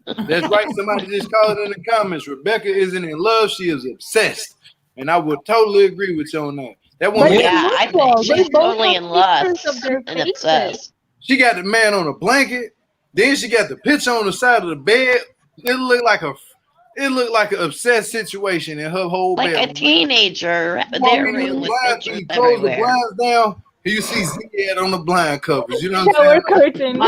[SPEAKER 1] That's right. Somebody just called it in the comments. Rebecca isn't in love. She is obsessed. And I would totally agree with you on that. That
[SPEAKER 5] But
[SPEAKER 1] woman,
[SPEAKER 4] Yeah, I
[SPEAKER 5] well,
[SPEAKER 4] think
[SPEAKER 5] they
[SPEAKER 4] she's
[SPEAKER 5] both
[SPEAKER 4] totally
[SPEAKER 5] have
[SPEAKER 4] in lust
[SPEAKER 5] pictures of their
[SPEAKER 4] and
[SPEAKER 5] faces.
[SPEAKER 4] obsessed.
[SPEAKER 1] she got the man on a blanket. Then she got the picture on the side of the bed. It looked like an obsessed situation in her whole
[SPEAKER 4] Like
[SPEAKER 1] bed.
[SPEAKER 4] a teenager,
[SPEAKER 1] You
[SPEAKER 4] their
[SPEAKER 1] walk in
[SPEAKER 4] room
[SPEAKER 1] the
[SPEAKER 4] with
[SPEAKER 1] blind,
[SPEAKER 4] pictures
[SPEAKER 1] you close the
[SPEAKER 4] everywhere.
[SPEAKER 1] blinds down, and you see Zied on the blind covers. You know what
[SPEAKER 5] Shower
[SPEAKER 1] I'm saying?
[SPEAKER 5] curtain.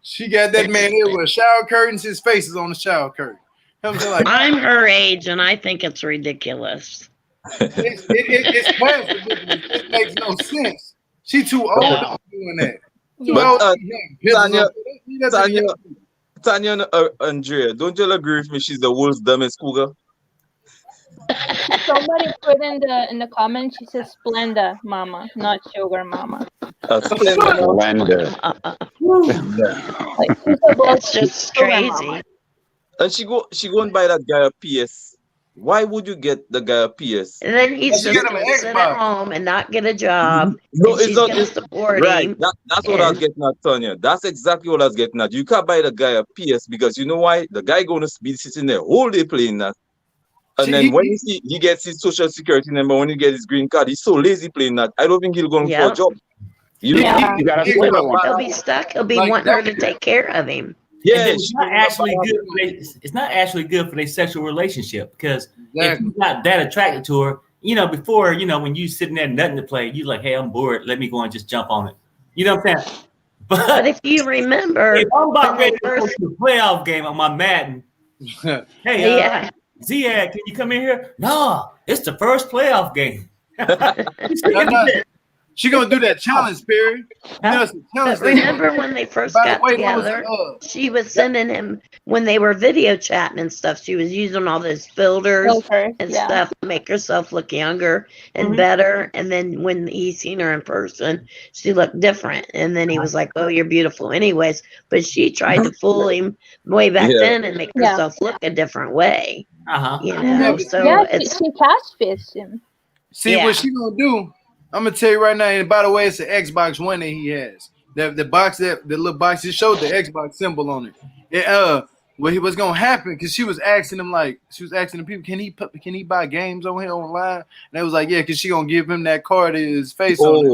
[SPEAKER 1] She got that man here with shower curtains. His face is on the shower curtain. I'm saying, like,
[SPEAKER 4] I'm her age, and I think it's ridiculous.
[SPEAKER 1] it's past ridiculous. It makes no sense. She too old to be doing that. Too
[SPEAKER 3] But,
[SPEAKER 1] old to be having pictures on-
[SPEAKER 3] Tanya and Andrea, don't you agree with me? She's the world's dumbest cougar.
[SPEAKER 5] Somebody put in the comments. She says Splenda mama, not sugar mama.
[SPEAKER 6] Splendor.
[SPEAKER 5] Like, she's a
[SPEAKER 4] That's just
[SPEAKER 5] sugar
[SPEAKER 4] crazy.
[SPEAKER 5] mama.
[SPEAKER 3] And she go and buy that guy a PS. Why would you get the guy a PS?
[SPEAKER 4] And then he's
[SPEAKER 1] She
[SPEAKER 4] just
[SPEAKER 1] got him an
[SPEAKER 4] going to sit
[SPEAKER 1] Xbox.
[SPEAKER 4] at home and not get a job.
[SPEAKER 3] No,
[SPEAKER 4] and
[SPEAKER 3] it's
[SPEAKER 4] she's
[SPEAKER 3] not.
[SPEAKER 4] going to support
[SPEAKER 3] Right.
[SPEAKER 4] him.
[SPEAKER 3] That's what I was getting at, Tanya. That's exactly what I was getting at. You can't buy the guy a PS because you know why? The guy going to be sitting there whole day playing that. And then when he gets his social security number, when he gets his green card, he's so lazy playing that. I don't think he'll go for a job. You
[SPEAKER 5] Yeah.
[SPEAKER 6] You gotta
[SPEAKER 1] Yeah.
[SPEAKER 6] split it one.
[SPEAKER 4] He'll be stuck. He'll be
[SPEAKER 1] Like
[SPEAKER 4] wanting her to take care of him.
[SPEAKER 3] Yeah,
[SPEAKER 2] It's not actually good. It's not actually good for their sexual relationship because if
[SPEAKER 1] Exactly.
[SPEAKER 2] you're not that attracted to her, before when you sitting there nothing to play, you like, hey, I'm bored. Let me go and just jump on it. You know what I'm saying?
[SPEAKER 4] But
[SPEAKER 2] But
[SPEAKER 4] if you remember,
[SPEAKER 2] if I'm about
[SPEAKER 4] when they
[SPEAKER 2] ready to go
[SPEAKER 4] first,
[SPEAKER 2] to a playoff game on my Madden, hey,
[SPEAKER 4] yeah,
[SPEAKER 2] Zied, can you come in here? No, it's the first playoff game. You sit in
[SPEAKER 1] No, no.
[SPEAKER 2] there.
[SPEAKER 1] She gonna do that challenge, Perry. You know, it's a challenge.
[SPEAKER 4] But remember when they first
[SPEAKER 1] By the
[SPEAKER 4] got
[SPEAKER 1] way, that was,
[SPEAKER 4] together, she was sending him when they were video chatting and stuff. She was using all those filters and stuff to make herself look younger and better. And then when he seen her in person, she looked different. And then he was like, "Oh, you're beautiful, anyways." But she tried to fool him way back then and make herself look a different way. You know, so
[SPEAKER 5] she catfished him.
[SPEAKER 1] See what she gonna do? I'm gonna tell you right now. And by the way, it's an Xbox One that he has. The box the little box. It showed the Xbox symbol on it. What's gonna happen? Because she was asking him the people, can he buy games on here online? And they was like, yeah, because she gonna give him that card, his face on it.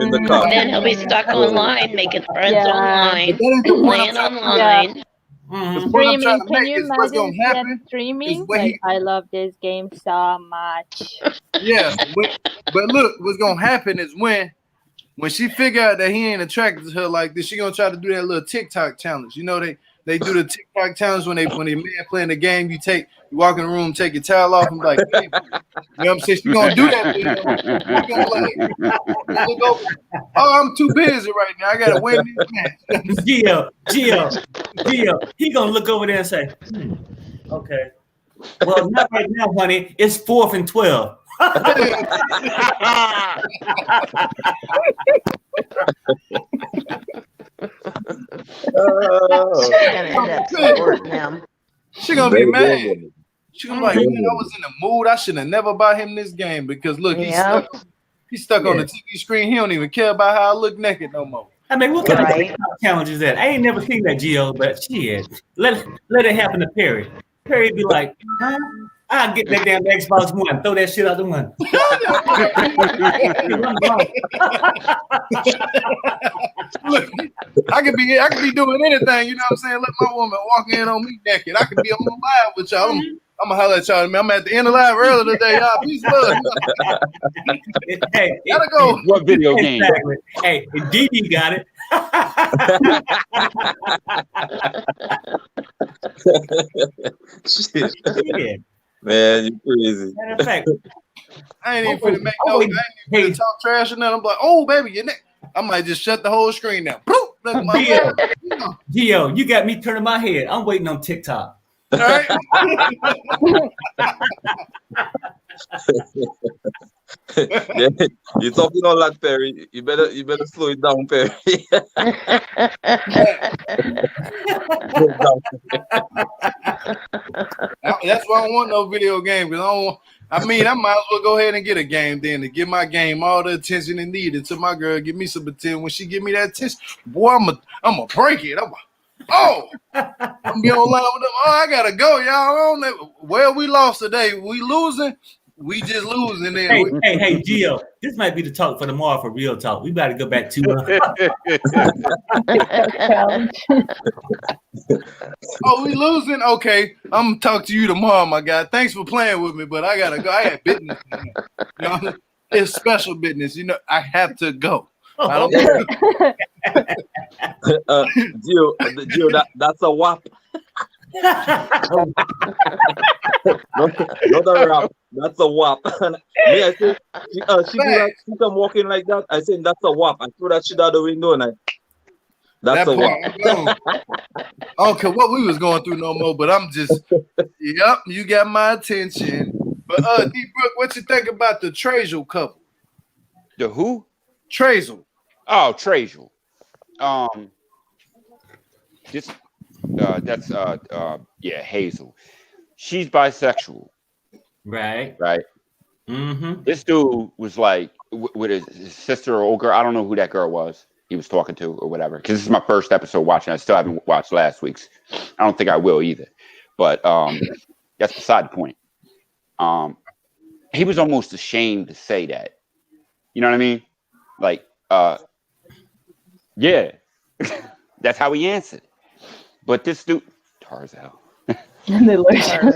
[SPEAKER 3] In the car.
[SPEAKER 4] And then he'll be stuck online, making friends online, playing online.
[SPEAKER 5] Streaming, can you imagine streaming? Like, I love this game so much.
[SPEAKER 1] Yeah, but look, what's gonna happen is when she figure out that he ain't attracted to her like this, she gonna try to do that little TikTok challenge. You know, they do the TikTok challenge when a man playing the game, you walk in the room, take your towel off, and like, hey, you know what I'm saying? She gonna do that. Look over. Oh, I'm too busy right now. I gotta win this match.
[SPEAKER 2] Gio, he gonna look over there and say, okay. Well, not right now, honey. It's 4th and 12.
[SPEAKER 1] She gonna be mad. She gonna be like, man, I was in the mood. I should have never bought him this game because look, he's stuck on the TV screen. He don't even care about how I look naked no more.
[SPEAKER 2] I mean, what kind of challenge is that? I ain't never seen that, Gio, but shit. Let it happen to Perry. Perry be like, huh? I'll get that damn Xbox One, throw that shit out the window.
[SPEAKER 1] Look, I could be doing anything, you know what I'm saying? Let my woman walk in on me naked. I could be on live with y'all. I'm gonna holler at y'all. I'm at the end of live earlier today, y'all. Peace, love.
[SPEAKER 2] Hey,
[SPEAKER 1] gotta go.
[SPEAKER 6] What video game?
[SPEAKER 2] Exactly. Hey, Dee got it.
[SPEAKER 3] Shit. Man, you crazy.
[SPEAKER 2] Matter of fact,
[SPEAKER 1] I ain't even finna make I ain't even finna talk trash or nothing. I'm like, oh baby, your neck. I might just shut the whole screen down.
[SPEAKER 2] Gio, you got me turning my head. I'm waiting on TikTok.
[SPEAKER 1] All right.
[SPEAKER 3] Yeah, you're talking all that, Perry. You better slow it down, Perry.
[SPEAKER 1] That's why I don't want no video game because I might as well go ahead and get a game then to give my game all the attention it needed. Until my girl give me some attention. When she give me that attention, boy, I'm gonna break it. I'm be online with them. Oh, I gotta go, y'all. Well, we lost today. We losing. We just losing. Then.
[SPEAKER 2] Hey, Gio. This might be the talk for tomorrow for real talk. We better go back to.
[SPEAKER 1] Oh, we losing? Okay, I'm gonna talk to you tomorrow, my guy. Thanks for playing with me, but I gotta go. I have business. You know, it's special business. You know, I have to go. I don't
[SPEAKER 3] Gio, that's a whap. Not a rap. That's a whap. Me, I said, she come walking like that. I said, that's a whap. I threw that shit out the window and that's a whap.
[SPEAKER 1] I don't care what we was going through no more, but I'm just, yep, you got my attention. But D Brook, what you think about the TARZEL couple?
[SPEAKER 6] The who?
[SPEAKER 1] TARZEL.
[SPEAKER 6] Oh, TARZEL. That's Hazel. She's bisexual.
[SPEAKER 2] Right. Mm-hmm.
[SPEAKER 6] This dude was like with his sister or old girl. I don't know who that girl was he was talking to or whatever. Because this is my first episode watching. I still haven't watched last week's. I don't think I will either. But that's beside the point. He was almost ashamed to say that. You know what I mean? Like, yeah. That's how he answered. But this dude, TARZEL.
[SPEAKER 4] TARZEL.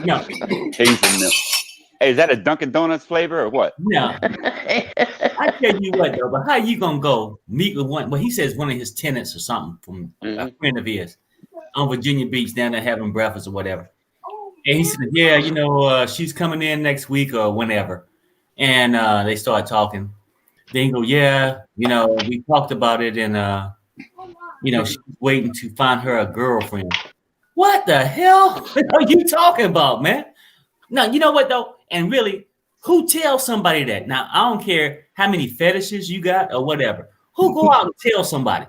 [SPEAKER 2] No.
[SPEAKER 6] Hazelnut. Hey, is that a Dunkin' Donuts flavor or what?
[SPEAKER 2] No. I tell you what though, but how you gonna go meet with one? Well, he says one of his tenants or something from a friend of his on Virginia Beach down there having breakfast or whatever. And he said, yeah, she's coming in next week or whenever. And they started talking. Then he go, yeah, we talked about it, and she's waiting to find her a girlfriend. What the hell are you talking about, man? Now, you know what though? And really, who tells somebody that? Now, I don't care how many fetishes you got or whatever. Who go out and tell somebody?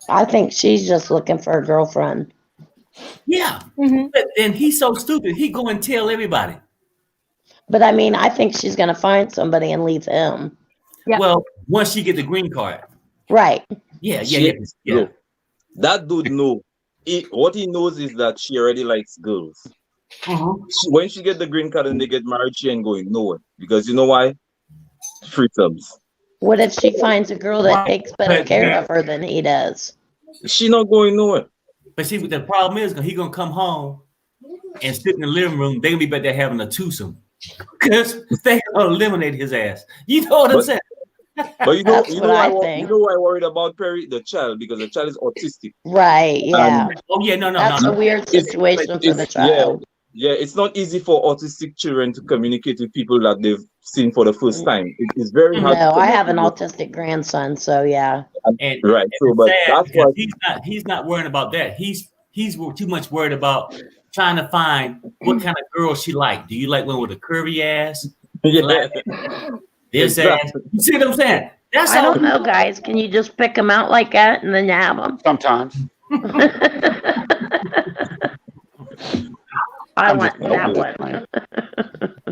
[SPEAKER 4] I think she's just looking for a girlfriend.
[SPEAKER 2] Yeah. And he's so stupid. He go and tell everybody.
[SPEAKER 4] But I mean, I think she's gonna find somebody and leave him.
[SPEAKER 5] Yeah.
[SPEAKER 2] Well, once she get the green card.
[SPEAKER 4] Right.
[SPEAKER 2] Yeah.
[SPEAKER 3] Look, that dude know. What he knows is that she already likes girls. When she get the green card and they get married, she ain't going nowhere. Because you know why? Free subs.
[SPEAKER 4] What if she finds a girl that takes better care of her than he does?
[SPEAKER 3] She not going nowhere.
[SPEAKER 2] But see, what the problem is, he gonna come home and sit in the living room. They gonna be back there having a twosome because they gonna eliminate his ass. You know what I'm saying?
[SPEAKER 3] But you know
[SPEAKER 4] I
[SPEAKER 3] worried about Perry, the child, because the child is autistic.
[SPEAKER 4] Right. Yeah. That's a weird situation for the child.
[SPEAKER 3] Yeah, it's not easy for autistic children to communicate with people that they've seen for the first time. It's very hard.
[SPEAKER 4] No, I have an autistic grandson, so yeah.
[SPEAKER 3] Right. So, but that's why
[SPEAKER 2] he's not worrying about that. He's too much worried about trying to find what kind of girl she like. Do you like one with a curvy ass? Like this ass? You see what I'm saying?
[SPEAKER 4] I don't know, guys. Can you just pick them out like that and then have them?
[SPEAKER 6] Sometimes.
[SPEAKER 4] I want that one.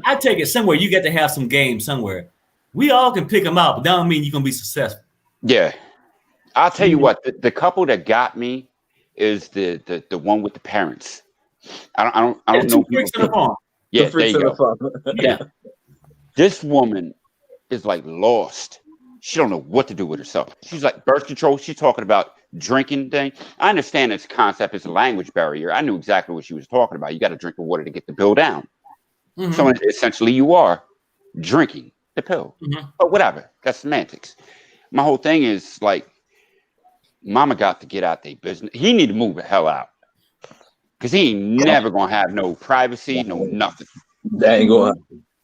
[SPEAKER 2] I take it somewhere. You got to have some game somewhere. We all can pick them out, but that don't mean you're gonna be successful.
[SPEAKER 6] Yeah, I'll tell you what. The couple that got me is the one with the parents. I don't know. Yeah, there you go. Yeah, this woman is like lost. She don't know what to do with herself. She's like birth control. She's talking about drinking thing. I understand this concept is a language barrier. I knew exactly what she was talking about. You got to drink the water to get the pill down. So essentially you are drinking the pill. But whatever. That's semantics. My whole thing is like, mama got to get out their business. He need to move the hell out. Because he ain't never going to have no privacy, no nothing.
[SPEAKER 3] That ain't going to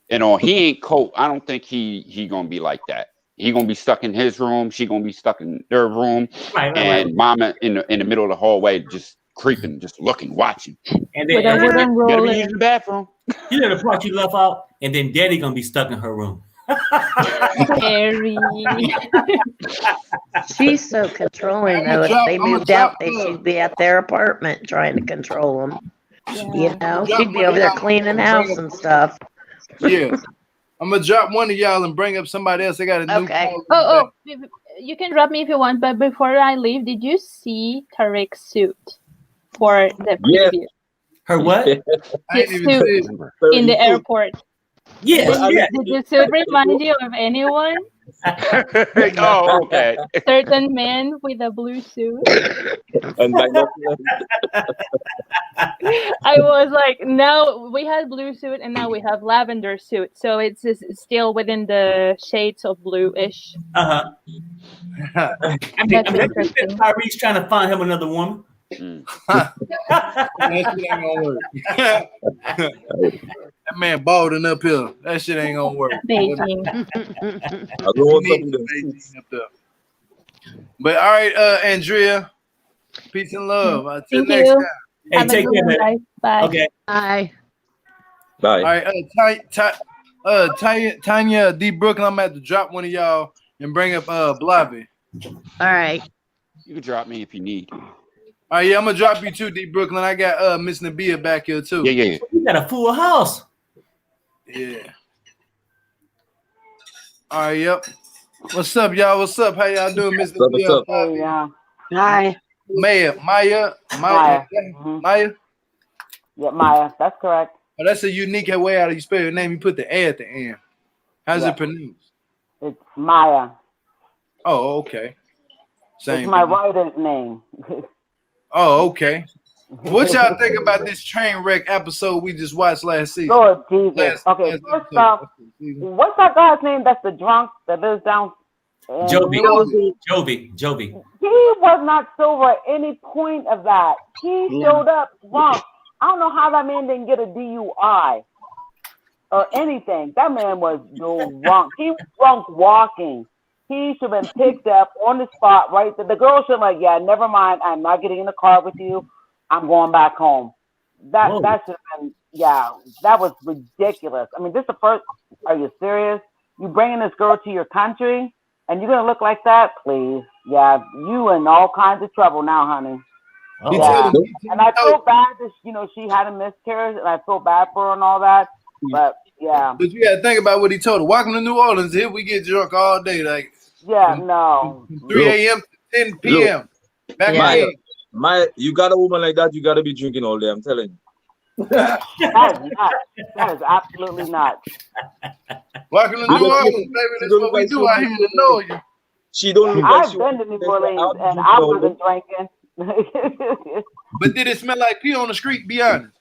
[SPEAKER 3] happen.
[SPEAKER 6] He ain't cold. I don't think he going to be like that. He gonna be stuck in his room. She gonna be stuck in their room, and mama in the middle of the hallway, just creeping, just looking, watching.
[SPEAKER 2] And then
[SPEAKER 6] gotta be using the bathroom.
[SPEAKER 2] You know the part you left out, and then daddy gonna be stuck in her room.
[SPEAKER 5] Scary.
[SPEAKER 4] She's so controlling though. If they moved out, they should be at their apartment trying to control them. Yeah. She'd be over there cleaning house and stuff.
[SPEAKER 1] Yeah. I'm gonna drop one of y'all and bring up somebody else. I got a new
[SPEAKER 5] call. You can drop me if you want, but before I leave, did you see Tariq's suit for the preview?
[SPEAKER 2] Her what?
[SPEAKER 5] His suit in the airport.
[SPEAKER 2] Yes.
[SPEAKER 5] Did the suit remind you of anyone?
[SPEAKER 6] Oh, okay.
[SPEAKER 5] Certain man with a blue suit. I was like, now we had blue suit and now we have lavender suit, so it's still within the shades of bluish.
[SPEAKER 2] I mean, Tyrese trying to find him another woman.
[SPEAKER 1] That shit ain't gonna work. That man balding up here. That shit ain't gonna work. But all right, Andrea. Peace and love. Until next time.
[SPEAKER 2] Hey, take care, man.
[SPEAKER 5] Bye.
[SPEAKER 2] Okay.
[SPEAKER 4] Bye.
[SPEAKER 3] Bye.
[SPEAKER 1] All right, Tanya D. Brooklyn, I'm gonna have to drop one of y'all and bring up Blavy.
[SPEAKER 4] All right.
[SPEAKER 6] You can drop me if you need.
[SPEAKER 1] All right, yeah, I'm gonna drop you too, D. Brooklyn. I got Miss Nabia back here too.
[SPEAKER 6] Yeah.
[SPEAKER 2] You got a full house.
[SPEAKER 1] Yeah. All right, yep. What's up, y'all? What's up? How y'all doing, Miss Nabia?
[SPEAKER 7] Hey, yeah.
[SPEAKER 4] Hi.
[SPEAKER 1] Maya.
[SPEAKER 7] Yeah, Maya. That's correct.
[SPEAKER 1] Oh, that's a unique way how you spell your name. You put the A at the end. How's it pronounced?
[SPEAKER 7] It's Maya.
[SPEAKER 1] Oh, okay. Same.
[SPEAKER 7] It's my writer's name.
[SPEAKER 1] Oh, okay. What y'all think about this train wreck episode we just watched last season?
[SPEAKER 7] Lord Jesus. Okay, first off, what's that guy's name that's the drunk that lives down?
[SPEAKER 2] Jovi.
[SPEAKER 7] He was not sober at any point of that. He showed up drunk. I don't know how that man didn't get a DUI. or anything. That man was drunk. He was drunk walking. He should have been picked up on the spot right there. The girl should have been like, yeah, never mind. I'm not getting in the car with you. I'm going back home. That should have been, that was ridiculous. I mean, this is the first, are you serious? You bringing this girl to your country and you're going to look like that? Please. Yeah, you in all kinds of trouble now, honey. Yeah. And I feel bad that, she had a miscarriage and I feel bad for her and all that. But yeah.
[SPEAKER 1] But you got to think about what he told her. Welcome to New Orleans. Here we get drunk all day. Like,
[SPEAKER 7] from
[SPEAKER 1] 3 a.m. to 10 p.m. Back again.
[SPEAKER 3] You got a woman like that, you got to be drinking all day. I'm telling you.
[SPEAKER 7] That is absolutely not.
[SPEAKER 1] Welcome to New Orleans, baby. That's what we do out here to know you.
[SPEAKER 3] She don't look
[SPEAKER 7] I've been to New Orleans and I wasn't drinking.
[SPEAKER 1] But did it smell like pee on the street? Be honest.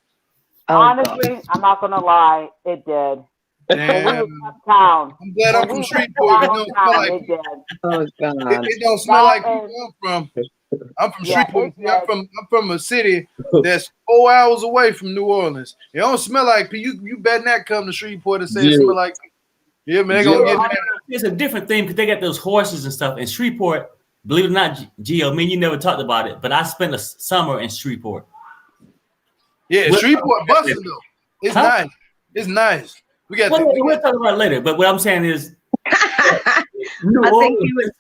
[SPEAKER 7] Honestly, I'm not gonna lie, it did. When we was uptown.
[SPEAKER 1] I'm glad I'm from Shreveport. It don't smell like
[SPEAKER 7] it did.
[SPEAKER 8] Oh God.
[SPEAKER 1] It don't smell like people I'm from Shreveport. I'm from a city that's 4 hours away from New Orleans. It don't smell like pee. You better not come to Shreveport and say it smell like pee. Yeah, man, they gonna get that.
[SPEAKER 2] It's a different thing because they got those horses and stuff in Shreveport. Believe it or not, Gio, I mean, you never talked about it, but I spent a summer in Shreveport.
[SPEAKER 1] Yeah, Shreveport busting though. It's nice. It's nice. We'll
[SPEAKER 2] talk about it later. But what I'm saying is,
[SPEAKER 8] I think he was.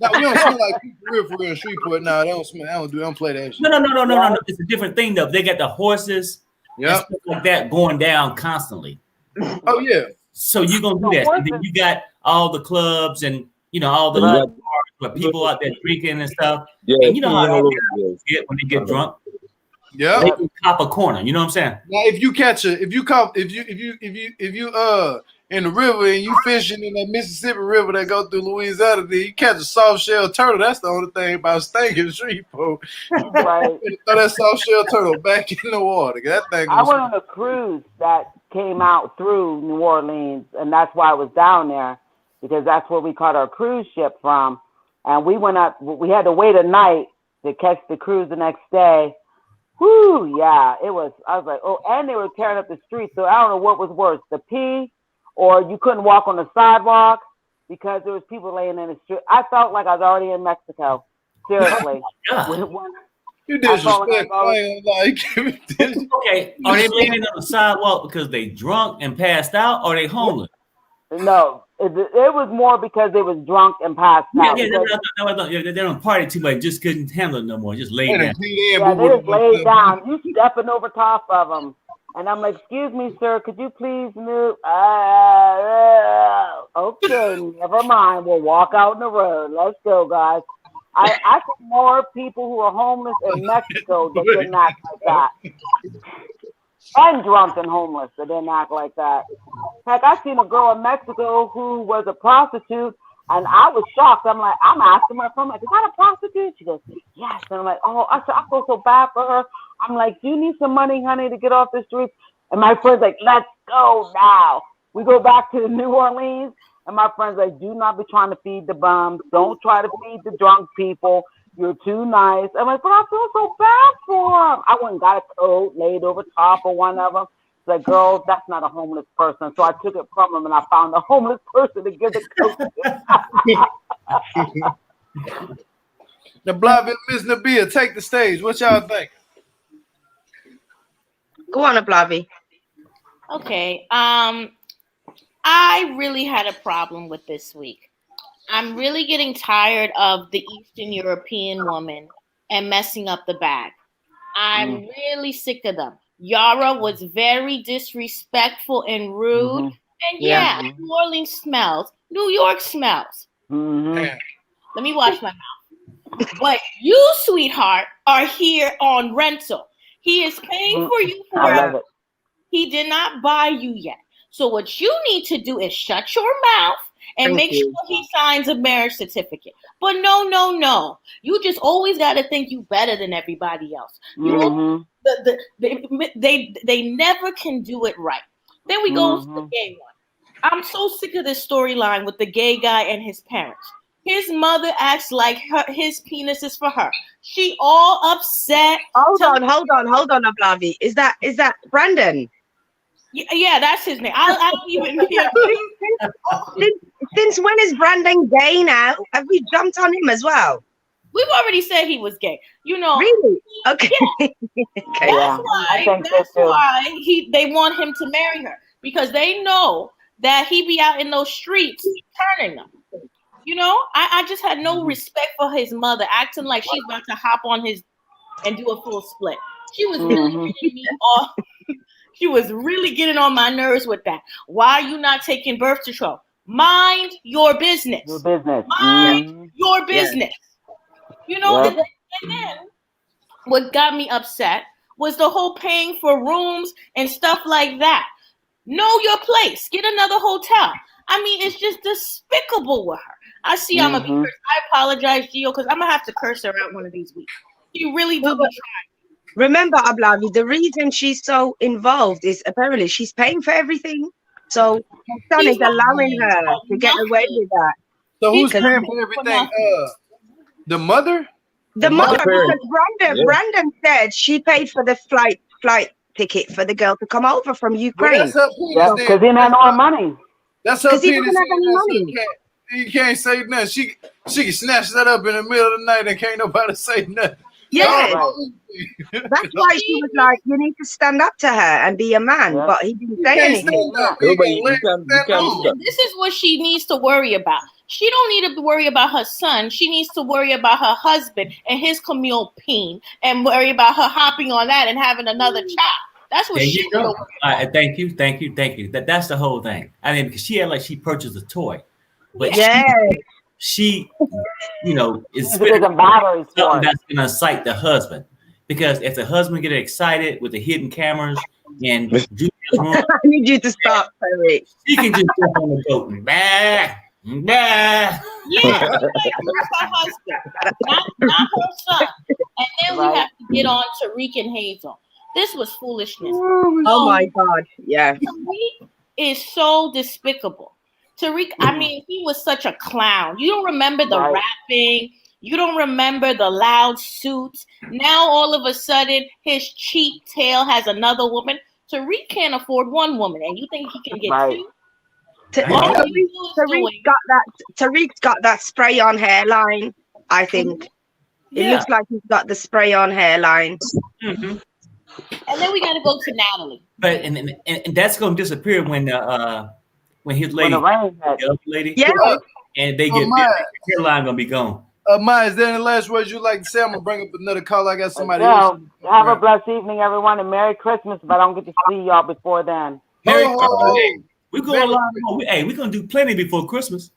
[SPEAKER 1] No, we don't smell like people for real in Shreveport. No, they don't smell. I don't play that shit.
[SPEAKER 2] No. It's a different thing though. They got the horses, and stuff like that going down constantly.
[SPEAKER 1] Oh yeah.
[SPEAKER 2] So you're gonna do that. And then you got all the clubs and all the bars where people out there drinking and stuff. Yeah, and you know how they get when they get drunk.
[SPEAKER 1] Yeah,
[SPEAKER 2] they can cop a corner. You know what I'm saying?
[SPEAKER 1] Now, if you in the river and you fishing in that Mississippi River that go through Louisiana, then you catch a soft shell turtle. That's the only thing about stinking Shreveport. Right. Throw that soft shell turtle back in the water. That thing.
[SPEAKER 7] I went on a cruise that came out through New Orleans, and that's why I was down there because that's where we caught our cruise ship from. And we went up. We had to wait a night to catch the cruise the next day. Whoo, yeah, it was. I was like, oh, and they were tearing up the street. So I don't know what was worse, the pee, or you couldn't walk on the sidewalk because there was people laying in the street. I felt like I was already in Mexico. Seriously.
[SPEAKER 1] You disrespect.
[SPEAKER 2] Okay, are they laying on the sidewalk because they drunk and passed out, or are they homeless?
[SPEAKER 7] No, it was more because they was drunk and passed out.
[SPEAKER 2] They don't party too much, just couldn't handle it no more. Just laid down.
[SPEAKER 7] Yeah, they just laid down. You stepping over top of them. And I'm like, excuse me, sir, could you please move? Okay, never mind. We'll walk out in the road. Let's go, guys. I think more people who are homeless in Mexico that didn't act like that. And drunk and homeless that didn't act like that. Heck, I seen a girl in Mexico who was a prostitute, and I was shocked. I'm like, I'm asking her, I'm like, is that a prostitute? She goes, yes. And I'm like, oh, I feel so bad for her. I'm like, do you need some money, honey, to get off the street? And my friend's like, let's go now. We go back to New Orleans, and my friend's like, do not be trying to feed the bums. Don't try to feed the drunk people. You're too nice. I'm like, but I feel so bad for him. I went and got a coat, laid over top of one of them. It's like, girl, that's not a homeless person. So I took it from him, and I found a homeless person to give the coat to.
[SPEAKER 1] The Blavin Miss Nabia, take the stage. What y'all think?
[SPEAKER 8] Go on, Blavi.
[SPEAKER 9] Okay. I really had a problem with this week. I'm really getting tired of the Eastern European woman and messing up the bag. I'm really sick of them. Yara was very disrespectful and rude. And New Orleans smells. New York smells. Let me wash my mouth. But you, sweetheart, are here on rental. He is paying for you for it. He did not buy you yet. So what you need to do is shut your mouth and make sure he signs a marriage certificate. But no. You just always got to think you better than everybody else. They never can do it right. Then we go to the gay one. I'm so sick of this storyline with the gay guy and his parents. His mother acts like his penis is for her. She all upset.
[SPEAKER 8] Hold on, Blavi. Is that Brandon?
[SPEAKER 9] Yeah, that's his name. I don't even hear.
[SPEAKER 8] Since when is Brandon gay now? Have we jumped on him as well?
[SPEAKER 9] We've already said he was gay. You know.
[SPEAKER 8] Really? Okay.
[SPEAKER 9] Yeah.
[SPEAKER 8] Okay.
[SPEAKER 9] That's why they want him to marry her, because they know that he be out in those streets turning them. You know, I just had no respect for his mother, acting like she's about to hop on his and do a full split. She was really getting me off. She was really getting on my nerves with that. Why are you not taking birth control? Mind your business.
[SPEAKER 7] Your business.
[SPEAKER 9] Mind your business. You know, and then what got me upset was the whole paying for rooms and stuff like that. Know your place. Get another hotel. I mean, it's just despicable with her. I see I'm going to be cursed. I apologize, Gio, because I'm going to have to curse her out one of these weeks. She really do be trying.
[SPEAKER 8] Remember, Ablavi, the reason she's so involved is apparently she's paying for everything. So her son is allowing her to get away with that.
[SPEAKER 1] So who's paying for everything? The mother?
[SPEAKER 8] The mother, because Brandon said she paid for the flight ticket for the girl to come over from Ukraine.
[SPEAKER 7] Because he didn't have no money.
[SPEAKER 1] That's her
[SPEAKER 8] because he doesn't have any money.
[SPEAKER 1] You can't say nothing. She can snatch that up in the middle of the night and can't nobody say nothing.
[SPEAKER 8] Yeah. That's why she was like, you need to stand up to her and be a man. But he didn't say anything.
[SPEAKER 9] This is what she needs to worry about. She don't need to worry about her son. She needs to worry about her husband and his Camille Peen and worry about her hopping on that and having another child. That's what she doing.
[SPEAKER 2] Thank you. That's the whole thing. I mean, because she had like she purchased a toy, but she, you know, is something that's going to excite the husband. Because if the husband get excited with the hidden cameras and Julia's room,
[SPEAKER 8] I need you to stop, Tariq.
[SPEAKER 2] She can just jump on the boat. Yeah,
[SPEAKER 9] her husband, not her son. And then we have to get on Tariq and Hazel. This was foolishness.
[SPEAKER 8] Oh my God! Yeah,
[SPEAKER 9] Tariq is so despicable. Tariq, I mean, he was such a clown. You don't remember the rapping. You don't remember the loud suits. Now all of a sudden, his cheap tail has another woman. Tariq can't afford one woman, and you think he can get two?
[SPEAKER 8] Tariq's got that spray on hairline. I think it looks like he's got the spray on hairline.
[SPEAKER 9] Mm-hmm. And then we got to go to Natalie.
[SPEAKER 2] But and that's going to disappear when his lady, the other lady, and they get their hairline going to be gone.
[SPEAKER 1] Maya, is there any last words you'd like to say? I'm going to bring up another call. I got somebody
[SPEAKER 7] else. Have a blessed evening, everyone, and Merry Christmas, but I don't get to see y'all before then.
[SPEAKER 2] Merry Christmas. We're going live. Hey, we're going to do plenty before Christmas.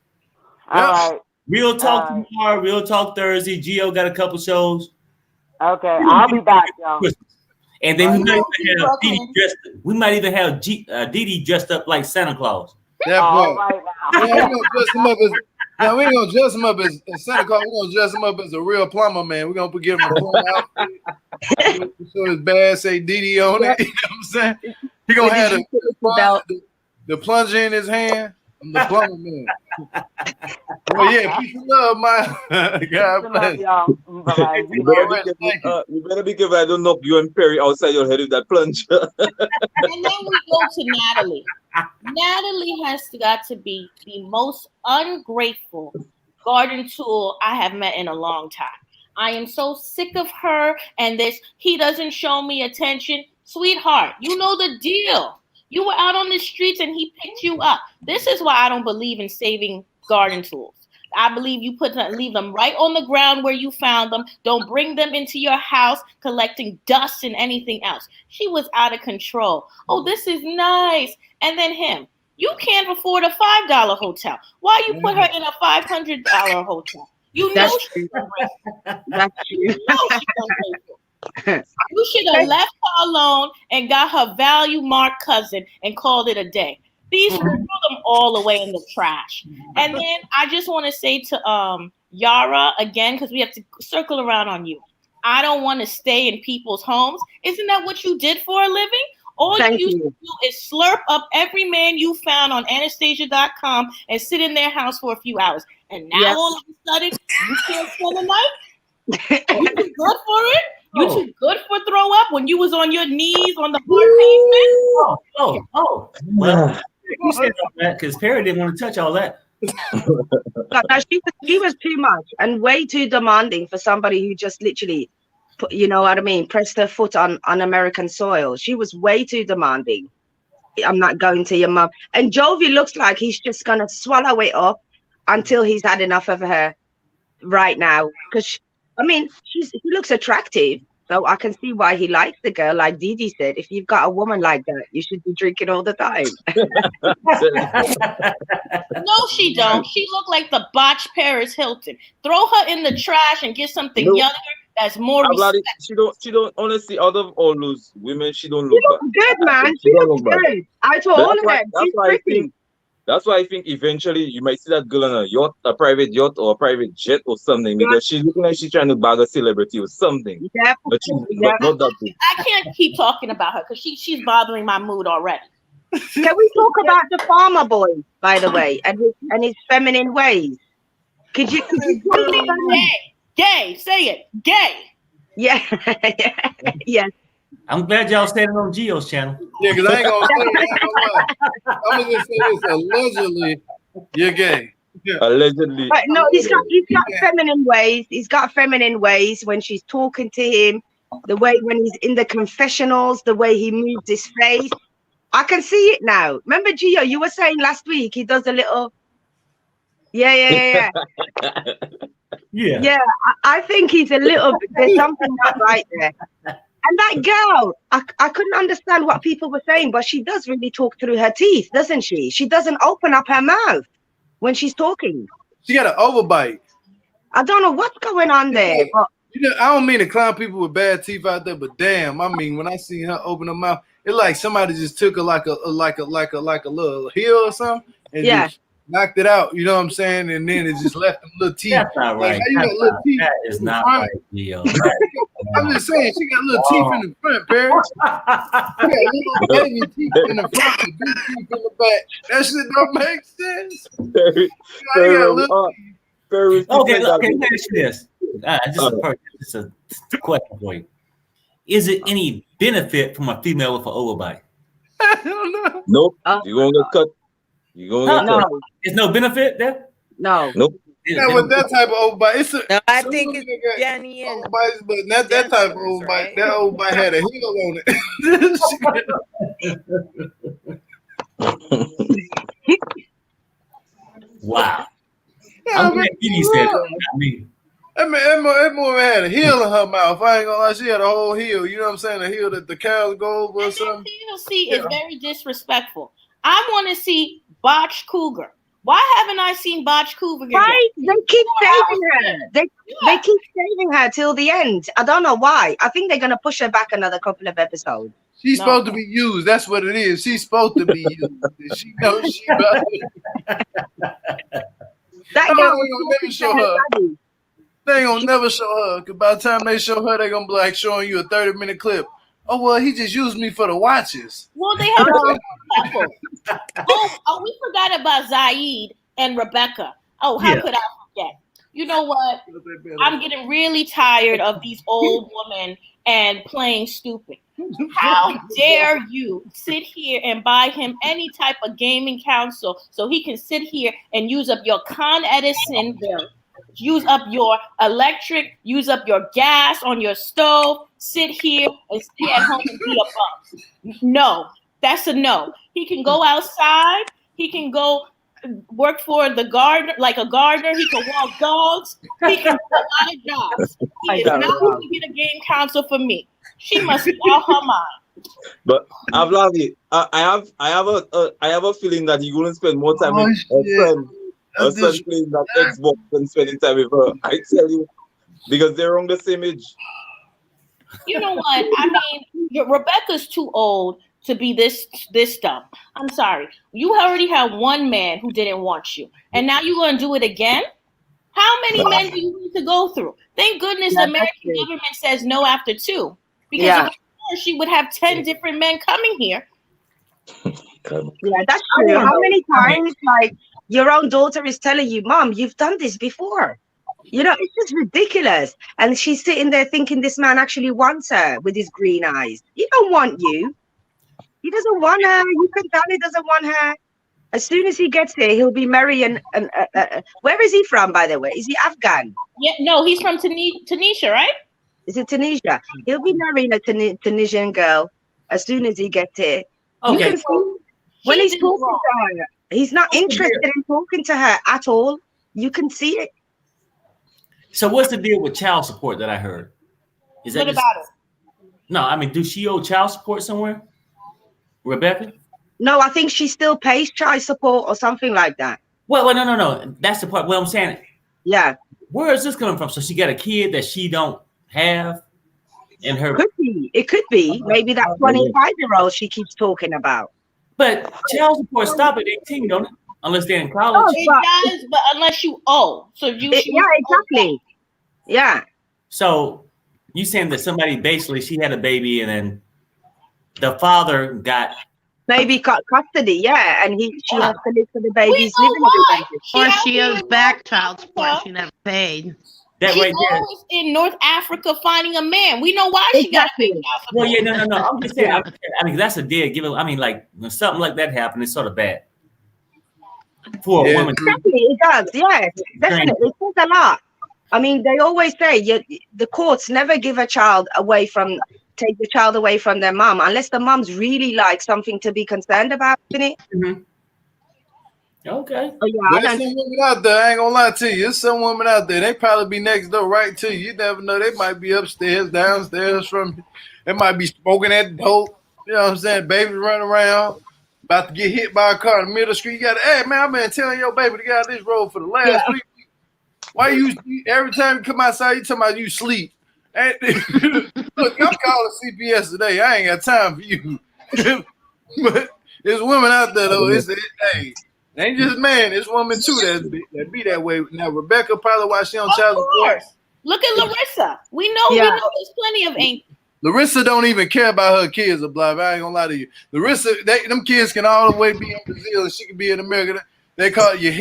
[SPEAKER 7] All right.
[SPEAKER 2] Real Talk tomorrow, Real Talk Thursday. Gio got a couple shows.
[SPEAKER 7] Okay, I'll be back, y'all.
[SPEAKER 2] And then we might even have Didi dressed up like Santa Claus.
[SPEAKER 1] That part. We ain't gonna dress him up we ain't gonna dress him up as Santa Claus. We're gonna dress him up as a real plumber, man. We're gonna give him a plumber outfit. So his badge say Didi on it. You know what I'm saying? He gonna have the plunger in his hand. I'm the plumber man. Well, yeah, peace and love, my God bless.
[SPEAKER 3] You better be careful. I don't knock you and Perry outside your head with that plunger.
[SPEAKER 9] And then we go to Natalie. Natalie has got to be the most ungrateful garden tool I have met in a long time. I am so sick of her and this. He doesn't show me attention. Sweetheart, you know the deal. You were out on the streets and he picked you up. This is why I don't believe in saving garden tools. I believe you leave them right on the ground where you found them. Don't bring them into your house collecting dust and anything else. She was out of control. Oh, this is nice. And then him. You can't afford a $5 hotel. Why you put her in a $500 hotel? You know she's ungrateful. That's true. You know she's ungrateful. You should have left her alone and got her value marked cousin and called it a day. These threw them all away in the trash. And then I just want to say to Yara again, because we have to circle around on you. I don't want to stay in people's homes. Isn't that what you did for a living? All you used to do is slurp up every man you found on Anastasia.com and sit in their house for a few hours. And now all of a sudden, you can't spend the night? You too good for it? You too good for throw up when you was on your knees on the hard pavement?
[SPEAKER 2] Well, you said all that because Perry didn't want to touch all that.
[SPEAKER 8] No, she was too much and way too demanding for somebody who just literally, you know what I mean, pressed her foot on American soil. She was way too demanding. I'm not going to your mum. And Jovi looks like he's just gonna swallow it up until he's had enough of her right now. Because I mean, she looks attractive, so I can see why he likes the girl. Like Didi said, if you've got a woman like that, you should be drinking all the time.
[SPEAKER 9] No, she don't. She look like the botched Paris Hilton. Throw her in the trash and get something younger. That's more respect.
[SPEAKER 3] She don't honestly, out of all those women, she don't look bad.
[SPEAKER 8] Good, man. She looks good. I told all of them. She's pretty.
[SPEAKER 3] That's why I think eventually you might see that girl on a yacht, a private yacht or a private jet or something, because she's looking like she's trying to bag a celebrity or something.
[SPEAKER 8] Yeah.
[SPEAKER 3] But not that good.
[SPEAKER 9] I can't keep talking about her because she's bothering my mood already.
[SPEAKER 8] Can we talk about the farmer boy, by the way, and his feminine ways? Could you
[SPEAKER 9] Gay, say it. Gay.
[SPEAKER 8] Yeah. Yes.
[SPEAKER 2] I'm glad y'all staying on Gio's channel.
[SPEAKER 1] Yeah, because I ain't gonna say it. I'm gonna just say this. Allegedly, you're gay. Yeah.
[SPEAKER 3] Allegedly.
[SPEAKER 8] But no, he's got feminine ways. He's got feminine ways when she's talking to him, the way when he's in the confessionals, the way he moves his face. I can see it now. Remember, Gio, you were saying last week he does a little. Yeah. Yeah. I think he's a little. There's something not right there. And that girl, I couldn't understand what people were saying, but she does really talk through her teeth, doesn't she? She doesn't open up her mouth when she's talking.
[SPEAKER 1] She got an overbite.
[SPEAKER 8] I don't know what's going on there. But
[SPEAKER 1] You know, I don't mean to clown people with bad teeth out there, but damn, I mean, when I see her open her mouth, it's like somebody just took her like a little heel or something and just knocked it out. You know what I'm saying? And then it just left them little teeth.
[SPEAKER 2] That's not right.
[SPEAKER 1] Like, how you got little teeth?
[SPEAKER 2] That is not right, Gio.
[SPEAKER 1] I'm just saying, she got little teeth in the front, Perry. She got little baby teeth in the front and big teeth in the back. That shit don't make sense.
[SPEAKER 2] Okay, let me ask you this. Just a question for you. Is it any benefit from a female with an overbite?
[SPEAKER 1] I don't know.
[SPEAKER 3] Nope. You're going to get cut. You're going to get cut.
[SPEAKER 2] There's no benefit there?
[SPEAKER 8] No.
[SPEAKER 3] Nope.
[SPEAKER 1] Yeah, with that type of overbite,
[SPEAKER 10] No, I think it's Jenny and
[SPEAKER 1] overbites, but not that type of overbite.
[SPEAKER 10] Right?
[SPEAKER 1] That overbite had a heel on it.
[SPEAKER 2] Wow. I'm glad Didi said it, not me.
[SPEAKER 1] That woman had a heel in her mouth. I ain't gonna lie, she had a whole heel. You know what I'm saying? A heel that the cows go over or something.
[SPEAKER 9] TLC is very disrespectful. I want to see Botch Cougar. Why haven't I seen Botch Cougar again?
[SPEAKER 8] Right? They keep saving her. They keep saving her till the end. I don't know why. I think they're gonna push her back another couple of episodes.
[SPEAKER 1] She's supposed to be used. That's what it is. She's supposed to be used. She knows she about it.
[SPEAKER 8] That
[SPEAKER 1] girl
[SPEAKER 8] girl
[SPEAKER 1] ain't gonna never show her. They ain't gonna never show her. Cause by the time they show her, they're gonna be like showing you a 30-minute clip. Oh well, he just used me for the watches.
[SPEAKER 9] Well, they have a couple. Oh, we forgot about Zied and Rebecca. Oh, how could I forget? You know what? I'm getting really tired of these old women and playing stupid. How dare you sit here and buy him any type of gaming console so he can sit here and use up your Con Edison bill, use up your electric, use up your gas on your stove, sit here and stay at home and be a bum. No, that's a no. He can go outside. He can go work for the gardener, like a gardener. He can walk dogs. He can do a lot of jobs. He is not going to get a game console for me. She must be out her mind.
[SPEAKER 3] But I've loved it. I have a feeling that he wouldn't spend more time with her son playing that Xbox than spending time with her. I tell you, because they're on the same age.
[SPEAKER 9] You know what? I mean, Rebecca's too old to be this dumb. I'm sorry. You already had one man who didn't want you, and now you're going to do it again? How many men do you need to go through? Thank goodness the American government says no after 2. Because if she would have 10 different men coming here.
[SPEAKER 8] Yeah, that's true. How many times, like, your own daughter is telling you, Mom, you've done this before. You know, it's just ridiculous. And she's sitting there thinking this man actually wants her with his green eyes. He don't want you. He doesn't want her. You can tell he doesn't want her. As soon as he gets there, he'll be marrying. Where is he from, by the way? Is he Afghan?
[SPEAKER 9] Yeah, no, he's from Tunisia, right?
[SPEAKER 8] Is it Tunisia? He'll be marrying a Tunisian girl as soon as he gets here. You
[SPEAKER 2] Okay.
[SPEAKER 8] can see when he's talking to her, he's not interested in talking to her at all. You can see it.
[SPEAKER 2] So what's the deal with child support that I heard? Is that
[SPEAKER 9] What about it?
[SPEAKER 2] No, I mean, do she owe child support somewhere? Rebecca?
[SPEAKER 8] No, I think she still pays child support or something like that.
[SPEAKER 2] Well, no. That's the part. What I'm saying.
[SPEAKER 8] Yeah.
[SPEAKER 2] Where is this coming from? So she got a kid that she don't have, and her.
[SPEAKER 8] Could be. It could be. Maybe that 25-year-old she keeps talking about.
[SPEAKER 2] But child support stop at 18, don't it? Unless they're in college.
[SPEAKER 9] It does, but unless you owe. So
[SPEAKER 8] Yeah, exactly. Yeah.
[SPEAKER 2] So you saying that somebody basically she had a baby and then the father got
[SPEAKER 8] baby got custody, yeah, and she has to live for the baby's living expenses.
[SPEAKER 4] Or she owes back child support she never paid.
[SPEAKER 2] That
[SPEAKER 9] She's
[SPEAKER 2] right there.
[SPEAKER 9] always in North Africa finding a man. We know why she got paid child support.
[SPEAKER 2] Well, yeah, no. I'm just saying. I mean, that's a deal. Given, I mean, like when something like that happened, it's sort of bad for a woman.
[SPEAKER 8] Exactly, it does. Yeah, definitely. It says a lot. I mean, they always say the courts never give a child take the child away from their mom unless the mom's really like something to be concerned about, isn't it?
[SPEAKER 2] Mm-hmm. Okay.
[SPEAKER 8] Oh, yeah,
[SPEAKER 1] There's some women out there, I ain't gonna lie to you. There's some women out there, they probably be next door right to you. You never know. They might be upstairs, downstairs from you. They might be smoking that dope. You know what I'm saying? Babies running around, about to get hit by a car in the middle of the street. You gotta, hey man, I've been telling your baby to get out this road for the last 3 weeks. Why you every time you come outside, you talking about you sleep? Hey, look, I'm calling CPS today. I ain't got time for you. But there's women out there though. Hey, it ain't just man. It's women too that be that way. Now Rebecca probably why she on child support.
[SPEAKER 9] Look at Larissa. We know there's plenty of ain't.
[SPEAKER 1] Larissa don't even care about her kids, or blah. I ain't gonna lie to you. Larissa, them kids can all the way be in Brazil, and she can be in America. They call it your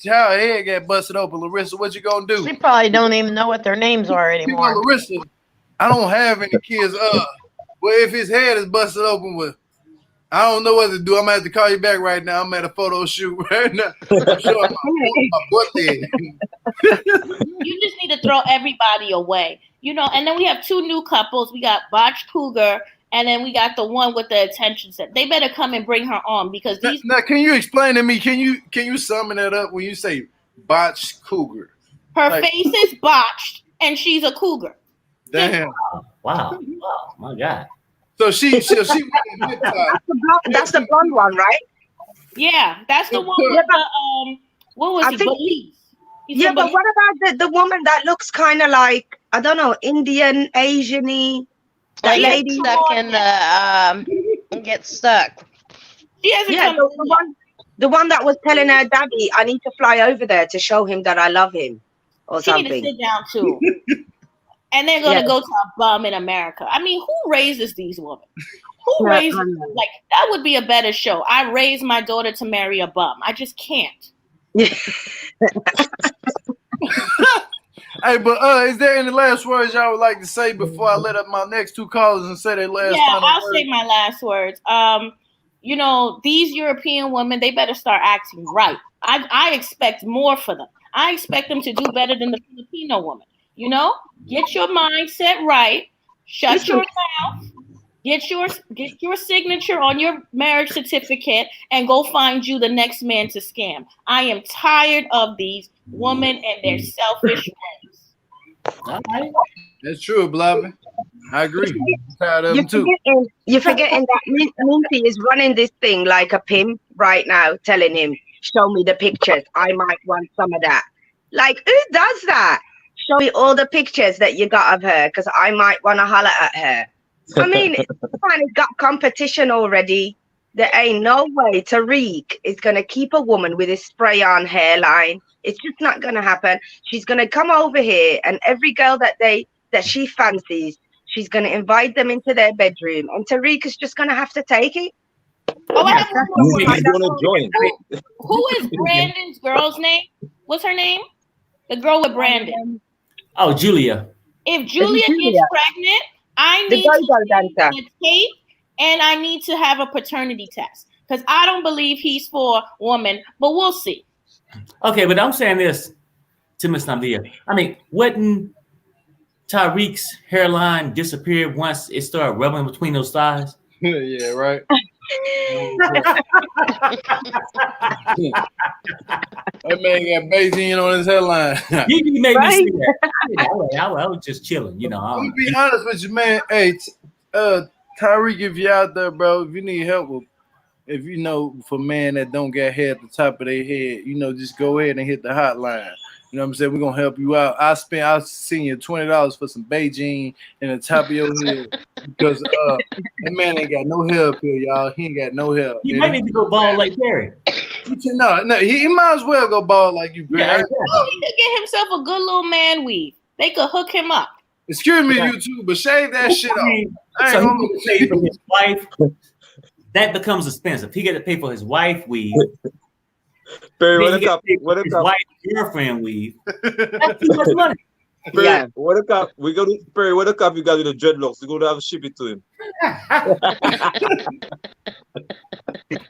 [SPEAKER 1] child head got busted open. Larissa, what you gonna do?
[SPEAKER 4] She probably don't even know what their names are anymore.
[SPEAKER 1] Larissa, I don't have any kids. Well, if his head is busted open, with I don't know what to do. I'm gonna have to call you back right now. I'm at a photo shoot right now. I'm showing my butt there.
[SPEAKER 9] You just need to throw everybody away, And then we have 2 new couples. We got Botch Cougar, and then we got the one with the attention set. They better come and bring her on because these.
[SPEAKER 1] Now, can you explain to me? Can you sum that up when you say Botch Cougar?
[SPEAKER 9] Her face is botched, and she's a cougar.
[SPEAKER 1] Damn!
[SPEAKER 2] Wow! My God!
[SPEAKER 1] So she
[SPEAKER 8] that's the blonde one, right?
[SPEAKER 9] Yeah, that's the one with the what was it? Belize.
[SPEAKER 8] Yeah, but what about the woman that looks kind of like, I don't know, Indian, Asian-y? That lady
[SPEAKER 4] stuck in the gets stuck.
[SPEAKER 9] She hasn't
[SPEAKER 8] the one that was telling her daddy, I need to fly over there to show him that I love him, or
[SPEAKER 9] she
[SPEAKER 8] something.
[SPEAKER 9] Need to sit down too. And they're gonna go to a bum in America. I mean, who raises these women? Who raises them? Like that would be a better show. I raised my daughter to marry a bum. I just can't.
[SPEAKER 1] Hey, but is there any last words y'all would like to say before I let up my next 2 callers and say their last?
[SPEAKER 9] Yeah, I'll say my last words. These European women, they better start acting right. I expect more for them. I expect them to do better than the Filipino woman. Get your mindset right. Shut your mouth. Get your signature on your marriage certificate and go find you the next man to scam. I am tired of these women and their selfish ways.
[SPEAKER 1] That's true, Blobby. I agree. I'm tired of them too.
[SPEAKER 8] You're forgetting that Minty is running this thing like a pimp right now, telling him, show me the pictures. I might want some of that. Like, who does that? Show me all the pictures that you got of her because I might want to holler at her. I mean, it's kind of got competition already. There ain't no way Tariq is going to keep a woman with his spray-on hairline. It's just not going to happen. She's going to come over here, and every girl that she fancies, she's going to invite them into their bedroom, and Tariq is just going to have to take it.
[SPEAKER 9] Oh, I have
[SPEAKER 3] join.
[SPEAKER 9] Who is Brandon's girl's name? What's her name? The girl with Brandon.
[SPEAKER 2] Oh, Julia.
[SPEAKER 9] If Julia gets pregnant, I need to see the tape and I need to have a paternity test because I don't believe he's for women, but we'll see.
[SPEAKER 2] Okay, but I'm saying this to Miss Navia. I mean, wouldn't Tariq's hairline disappear once it started rubbing between those thighs?
[SPEAKER 1] Yeah, right. That man got Beijing on his headline.
[SPEAKER 2] You made me see that. I was just chilling, you know.
[SPEAKER 1] Let me be honest with you, man. Hey, Tariq, if you're out there, bro, if you need help with, if you know, for men that don't get hair at the top of their head, you know, just go ahead and hit the hotline. You know what I'm saying? We're gonna help you out. I'll send you $20 for some Beijing in the top of your head because that man ain't got no hair up here, y'all. He ain't got no hair.
[SPEAKER 2] You might need to go bald like Terry.
[SPEAKER 1] No, he might as well go bald like you, Barry.
[SPEAKER 9] Yeah, he could get himself a good little man weave. They could hook him up.
[SPEAKER 1] Excuse me, you too, but shave that shit off.
[SPEAKER 2] So he can pay for his wife. That becomes expensive. He got to pay for his wife weave.
[SPEAKER 3] Perry,
[SPEAKER 2] what his wife girlfriend weave. That's too much money.
[SPEAKER 3] Perry, yeah. What a cop. We go to Perry. What a cop you got with the dreadlocks. We're going to have to ship it to him.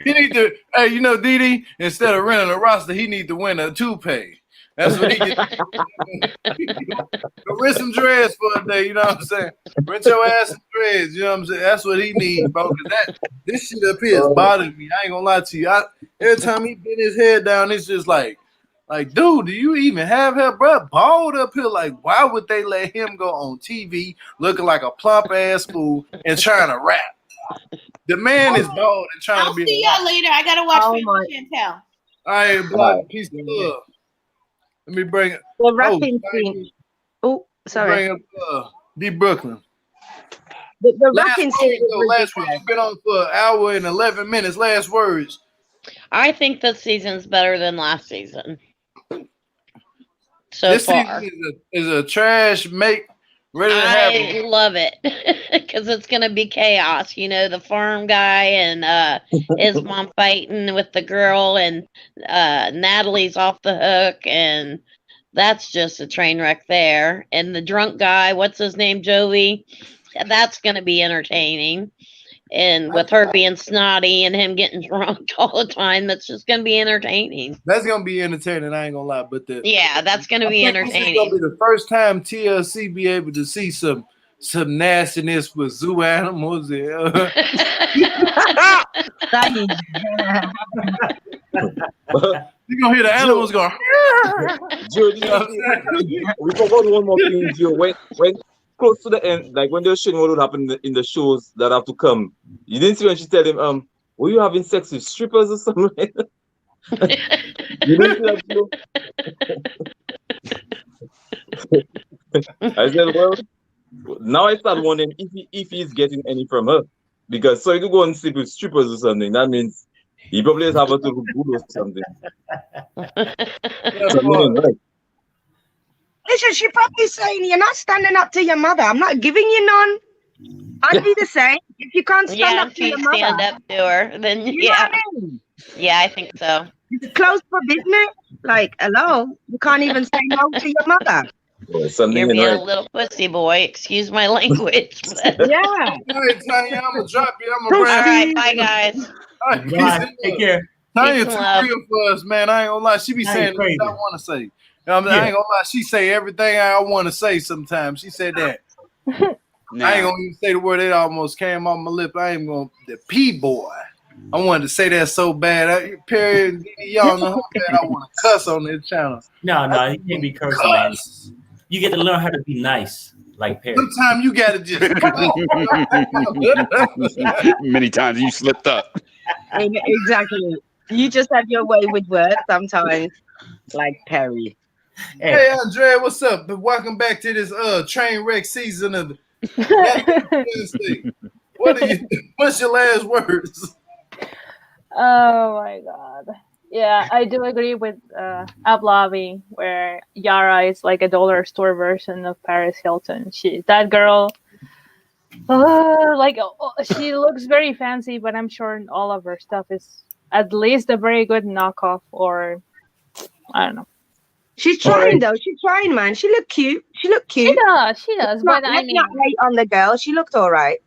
[SPEAKER 1] He need to, hey, you know, Didi, instead of renting a roster, he need to win a toupee. That's what he gets. Rent some dreads for a day, you know what I'm saying? Rent your ass some dreads, you know what I'm saying? That's what he needs, bro. Cause this shit up here is bothering me. I ain't gonna lie to you. Every time he bend his head down, it's just like, dude, do you even have hair, bro? Bald up here, like, why would they let him go on TV looking like a plump ass fool and trying to rap? The man is bald and trying to be.
[SPEAKER 9] I'll see y'all later. I gotta watch Family Chantel.
[SPEAKER 1] All right, blood. Peace and love. Let me bring it.
[SPEAKER 8] The rapping scene. Oh, sorry.
[SPEAKER 1] Bring up D Brooklyn.
[SPEAKER 8] The rapping scene.
[SPEAKER 1] Last week you've been on for an hour and 11 minutes. Last words.
[SPEAKER 4] I think this season's better than last season. So
[SPEAKER 1] this
[SPEAKER 4] far,
[SPEAKER 1] season is a trash make. Ready to
[SPEAKER 4] I love it because it's gonna be chaos. You know, the farm guy and his mom fighting with the girl, and Natalie's off the hook, and that's just a train wreck there. And the drunk guy, what's his name, Joey? That's gonna be entertaining. And with her being snotty and him getting drunk all the time, that's just gonna be entertaining.
[SPEAKER 1] That's gonna be entertaining. I ain't gonna lie, but
[SPEAKER 4] that's gonna be entertaining.
[SPEAKER 1] This is gonna be the first time TLC be able to see some nastiness with zoo animals. You're gonna hear the animals going.
[SPEAKER 3] Joe, we forgot one more thing, Joe. When close to the end, like when they're showing what would happen in the shows that have to come, you didn't see when she tell him, were you having sex with strippers or something? You didn't see that, Joe? I said, well, now I start wondering if he's getting any from her. Because so you go and sleep with strippers or something, that means he probably has have her to good or something. Right?
[SPEAKER 8] Listen, she probably saying you're not standing up to your mother. I'm not giving you none. I'd be the same. If you can't stand up to your mother,
[SPEAKER 4] stand up to her, then
[SPEAKER 8] you know what I mean?
[SPEAKER 4] Yeah, I think so.
[SPEAKER 8] It's closed for business. Like, hello, you can't even say no to your mother.
[SPEAKER 4] You're being a little pussy boy. Excuse my language. But...
[SPEAKER 8] Yeah.
[SPEAKER 1] All right, Tanya, I'm gonna drop you.
[SPEAKER 4] All right, bye guys.
[SPEAKER 1] All right,
[SPEAKER 2] take care.
[SPEAKER 1] Tanya too real for us, man. I ain't gonna lie. She be saying what I want to say. I ain't gonna lie. She say everything I want to say sometimes. She said that. I ain't gonna even say the word. It almost came off my lip. I ain't gonna. The P boy. I wanted to say that so bad. Perry, y'all know how bad I want to cuss on this channel.
[SPEAKER 2] No, you can't be cursing, man. You get to learn how to be nice, like Perry.
[SPEAKER 1] Sometimes you gotta just.
[SPEAKER 6] Many times you slipped up.
[SPEAKER 8] Exactly. You just have your way with words sometimes, like Perry.
[SPEAKER 1] Hey, Andrea, what's up? Welcome back to this train wreck season of what's your last words?
[SPEAKER 5] Oh my god. Yeah, I do agree with Ablavi, where Yara is like a dollar store version of Paris Hilton. That girl, she looks very fancy, but I'm sure all of her stuff is at least a very good knockoff, or I don't know.
[SPEAKER 8] She's trying though. She's trying, man. She looked cute. She
[SPEAKER 5] does. But
[SPEAKER 8] I mean, not hate on the girl. She looked all right.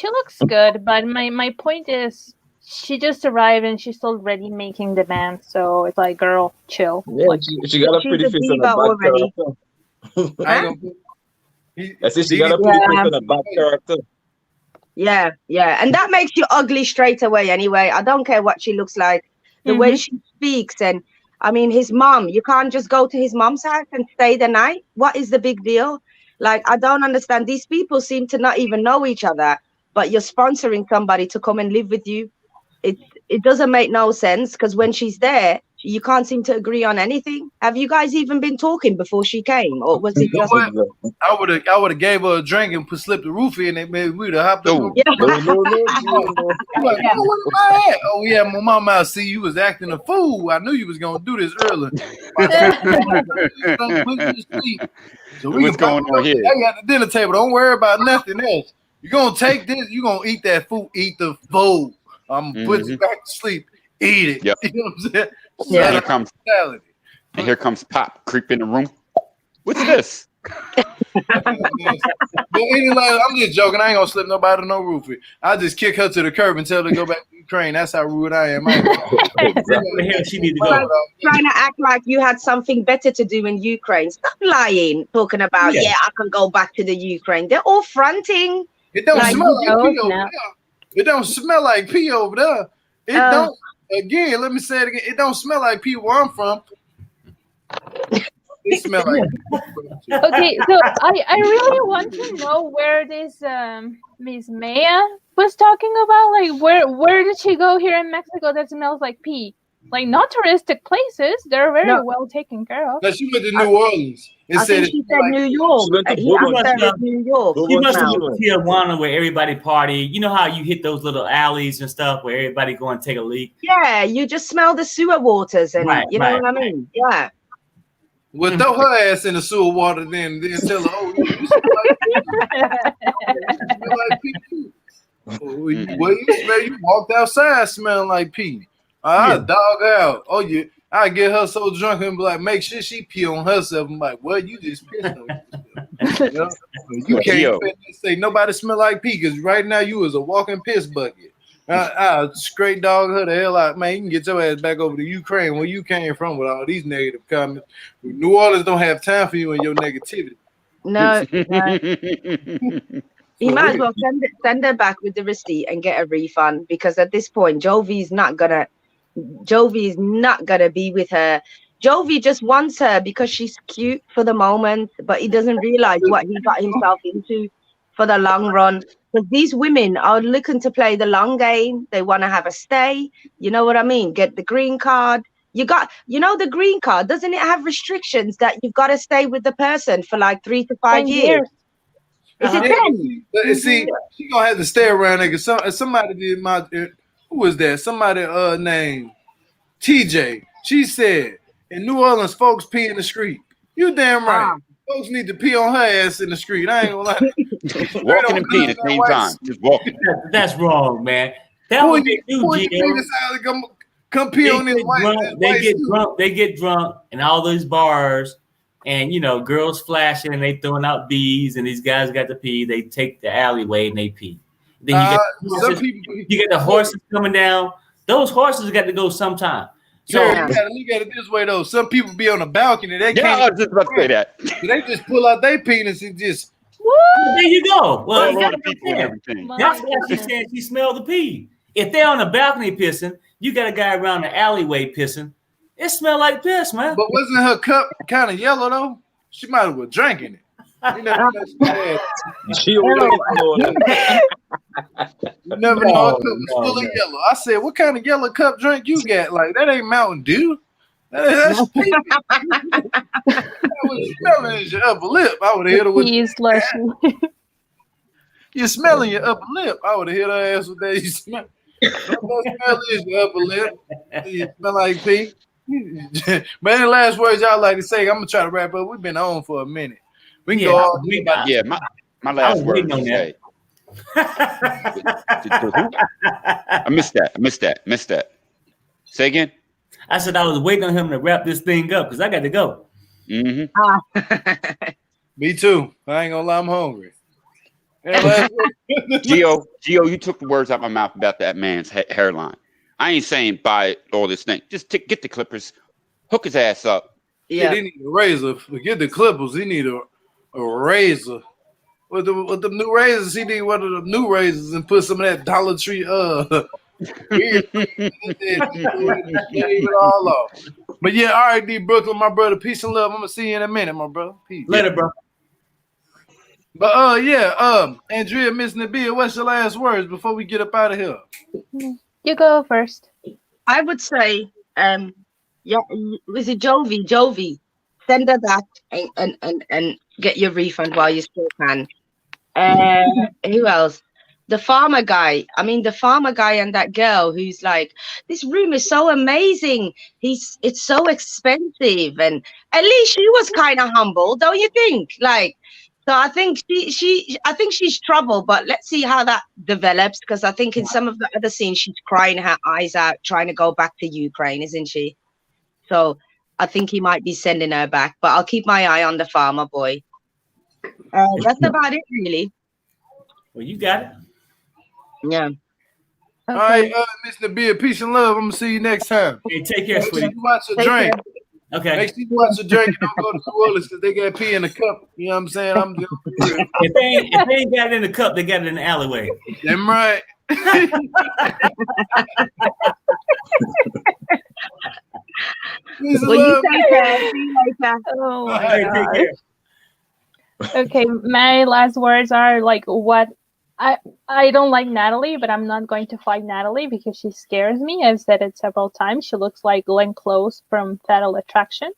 [SPEAKER 5] She looks good, but my point is, she just arrived and she's already making demands. So it's like, girl, chill.
[SPEAKER 3] Yeah,
[SPEAKER 5] Like,
[SPEAKER 3] she got a
[SPEAKER 8] She's
[SPEAKER 3] pretty
[SPEAKER 8] a
[SPEAKER 3] face and a
[SPEAKER 8] diva
[SPEAKER 3] bad
[SPEAKER 8] already.
[SPEAKER 3] character.
[SPEAKER 1] I ain't gonna.
[SPEAKER 3] I say she got a pretty face
[SPEAKER 8] Yeah.
[SPEAKER 3] and a bad character.
[SPEAKER 8] Yeah, yeah. And that makes you ugly straight away anyway. I don't care what she looks like. The way she speaks, and I mean his mom, you can't just go to his mom's house and stay the night. What is the big deal? Like, I don't understand. These people seem to not even know each other, but you're sponsoring somebody to come and live with you. It doesn't make no sense, because when she's there, you can't seem to agree on anything. Have you guys even been talking before she came, or was it
[SPEAKER 1] You know
[SPEAKER 8] just?
[SPEAKER 1] what? I would have gave her a drink and slipped the roof in it. Maybe we'd have hopped up.
[SPEAKER 6] No.
[SPEAKER 8] Yeah.
[SPEAKER 3] No, no.
[SPEAKER 1] I'm like, oh, where am I at? Oh, yeah, my mama, I see you was acting a fool. I knew you was gonna do this early. So we
[SPEAKER 6] What's going on here?
[SPEAKER 1] I got the dinner table. Don't worry about nothing else. You're gonna take this. You're gonna eat that food. Eat the food. I'm gonna put you back to sleep. Eat it.
[SPEAKER 6] Yep.
[SPEAKER 1] You know what I'm saying?
[SPEAKER 6] Yeah. And here comes Pop creep in the room. What's this?
[SPEAKER 1] But anyway, I'm just joking. I ain't gonna slip nobody no roof. I just kick her to the curb and tell her to go back to Ukraine. That's how rude I am.
[SPEAKER 2] Where the hell she need to go?
[SPEAKER 8] Trying to act like you had something better to do in Ukraine. Stop lying, talking about, yeah, I can go back to the Ukraine. They're all fronting.
[SPEAKER 1] It don't
[SPEAKER 8] Like,
[SPEAKER 1] smell like
[SPEAKER 8] no,
[SPEAKER 1] pee over
[SPEAKER 8] no.
[SPEAKER 1] there. It don't smell like pee over there. It don't. Again, let me say it again. It don't smell like pee where I'm from. It smell like.
[SPEAKER 5] okay, so I really want to know where this Miss Maya was talking about. Like, where did she go here in Mexico that smells like pee? Like, not touristic places. They're very well taken care of.
[SPEAKER 1] No, she went to New Orleans.
[SPEAKER 8] I think she said New York. He asked her in New York.
[SPEAKER 2] He must have been to Tijuana where everybody party. You know how you hit those little alleys and stuff where everybody go and take a leak?
[SPEAKER 8] Yeah, you just smell the sewer waters, and you know what I mean? Yeah.
[SPEAKER 1] Well, throw her ass in the sewer water, then tell her, oh, you smell like pee. You smell like pee. Well, you smell. You walked outside smelling like pee. I dog out. Oh, I get her so drunk and be like, make sure she pee on herself. I'm like, well, you just pissed on yourself. You know? You can't say nobody smell like pee, because right now you is a walking piss bucket. I straight dog her the hell out, man. You can get your ass back over to Ukraine, where you came from, with all these negative comments. New Orleans don't have time for you and your negativity.
[SPEAKER 8] No. He might as well send her back with the receipt and get a refund, because at this point, Jovi is not gonna be with her. Jovi just wants her because she's cute for the moment, but he doesn't realize what he got himself into for the long run. Because these women are looking to play the long game. They want to have a stay. You know what I mean? Get the green card. The green card, doesn't it have restrictions that you've got to stay with the person for like 3 to 5 years? Is it 10?
[SPEAKER 1] See, she gonna have to stay around there, because somebody did who was that? Somebody named TJ. She said, in New Orleans, folks pee in the street. You damn right. Folks need to pee on her ass in the street. I ain't gonna lie.
[SPEAKER 6] Walking and peeing at the same time. Just walking.
[SPEAKER 2] That's wrong, man. That what they do, GM.
[SPEAKER 1] Come pee on this white.
[SPEAKER 2] They get drunk in all those bars, and girls flashing and they throwing out bees, and these guys got to pee. They take the alleyway and they pee. Then you get the horses coming down. Those horses got to go sometime. So
[SPEAKER 1] you gotta look at it this way though. Some people be on the balcony. They can't.
[SPEAKER 6] I was just about to say that.
[SPEAKER 1] They just pull out their penis and just.
[SPEAKER 2] There you go. Well,
[SPEAKER 6] everything.
[SPEAKER 2] That's why she said she smelled the pee. If they're on the balcony pissing, you got a guy around the alleyway pissing. It smelled like piss, man.
[SPEAKER 1] But wasn't her cup kind of yellow though? She might have been drinking it. You never know. You never know. A cup was full of yellow. I said, "What kind of yellow cup drink you got? Like that ain't Mountain Dew. That's pee." I was smelling your upper lip. I would have hit her with. You're smelling your upper lip. I would have hit her ass with that. You smell. What smell is your upper lip? You smell like pee. But any last words y'all like to say? I'm gonna try to wrap up. We've been on for a minute. We can go all day about
[SPEAKER 6] Yeah, my last word is say. I missed that. Say again.
[SPEAKER 2] I said I was waiting on him to wrap this thing up because I got to go.
[SPEAKER 1] Me too. I ain't gonna lie, I'm hungry. Any last words?
[SPEAKER 6] Gio, you took the words out my mouth about that man's hairline. I ain't saying buy all this thing. Just get the clippers, hook his ass up.
[SPEAKER 1] Yeah, they need a razor. Forget the clippers. He need a razor. With the new razors, he need one of the new razors and put some of that Dollar Tree leave it all off. But yeah, all right, D Brooklyn, my brother. Peace and love. I'm gonna see you in a minute, my brother. Peace.
[SPEAKER 2] Later, bro.
[SPEAKER 1] But Andrea, Miss Nabia, what's your last words before we get up out of here?
[SPEAKER 5] You go first.
[SPEAKER 8] I would say, yeah, was it Jovi? Send her that and get your refund while you still can. Who else? The farmer guy. I mean, the farmer guy and that girl who's like, this room is so amazing. It's so expensive, and at least she was kind of humble, don't you think? Like, so I think I think she's trouble, but let's see how that develops, because I think in some of the other scenes she's crying her eyes out, trying to go back to Ukraine, isn't she? So I think he might be sending her back, but I'll keep my eye on the farmer boy. That's about it, really.
[SPEAKER 2] Well, you got it.
[SPEAKER 8] Yeah.
[SPEAKER 5] Okay.
[SPEAKER 1] All right, Miss Nabia, peace and love. I'm gonna see you next time.
[SPEAKER 2] Hey, take care,
[SPEAKER 1] Make sure
[SPEAKER 2] sweetie.
[SPEAKER 1] you watch your drink.
[SPEAKER 2] Okay.
[SPEAKER 1] Make sure you watch your drink and don't go to New Orleans because they got pee in the cup. You know what I'm saying? I'm just
[SPEAKER 2] If they ain't got it in the cup, they got it in the alleyway.
[SPEAKER 1] Damn right.
[SPEAKER 8] Well, you take care. See you later.
[SPEAKER 5] Oh my
[SPEAKER 2] Hey,
[SPEAKER 5] God.
[SPEAKER 2] take care.
[SPEAKER 5] Okay, my last words are like what I don't like Natalie, but I'm not going to fight Natalie because she scares me. I've said it several times. She looks like Glenn Close from Fatal Attraction.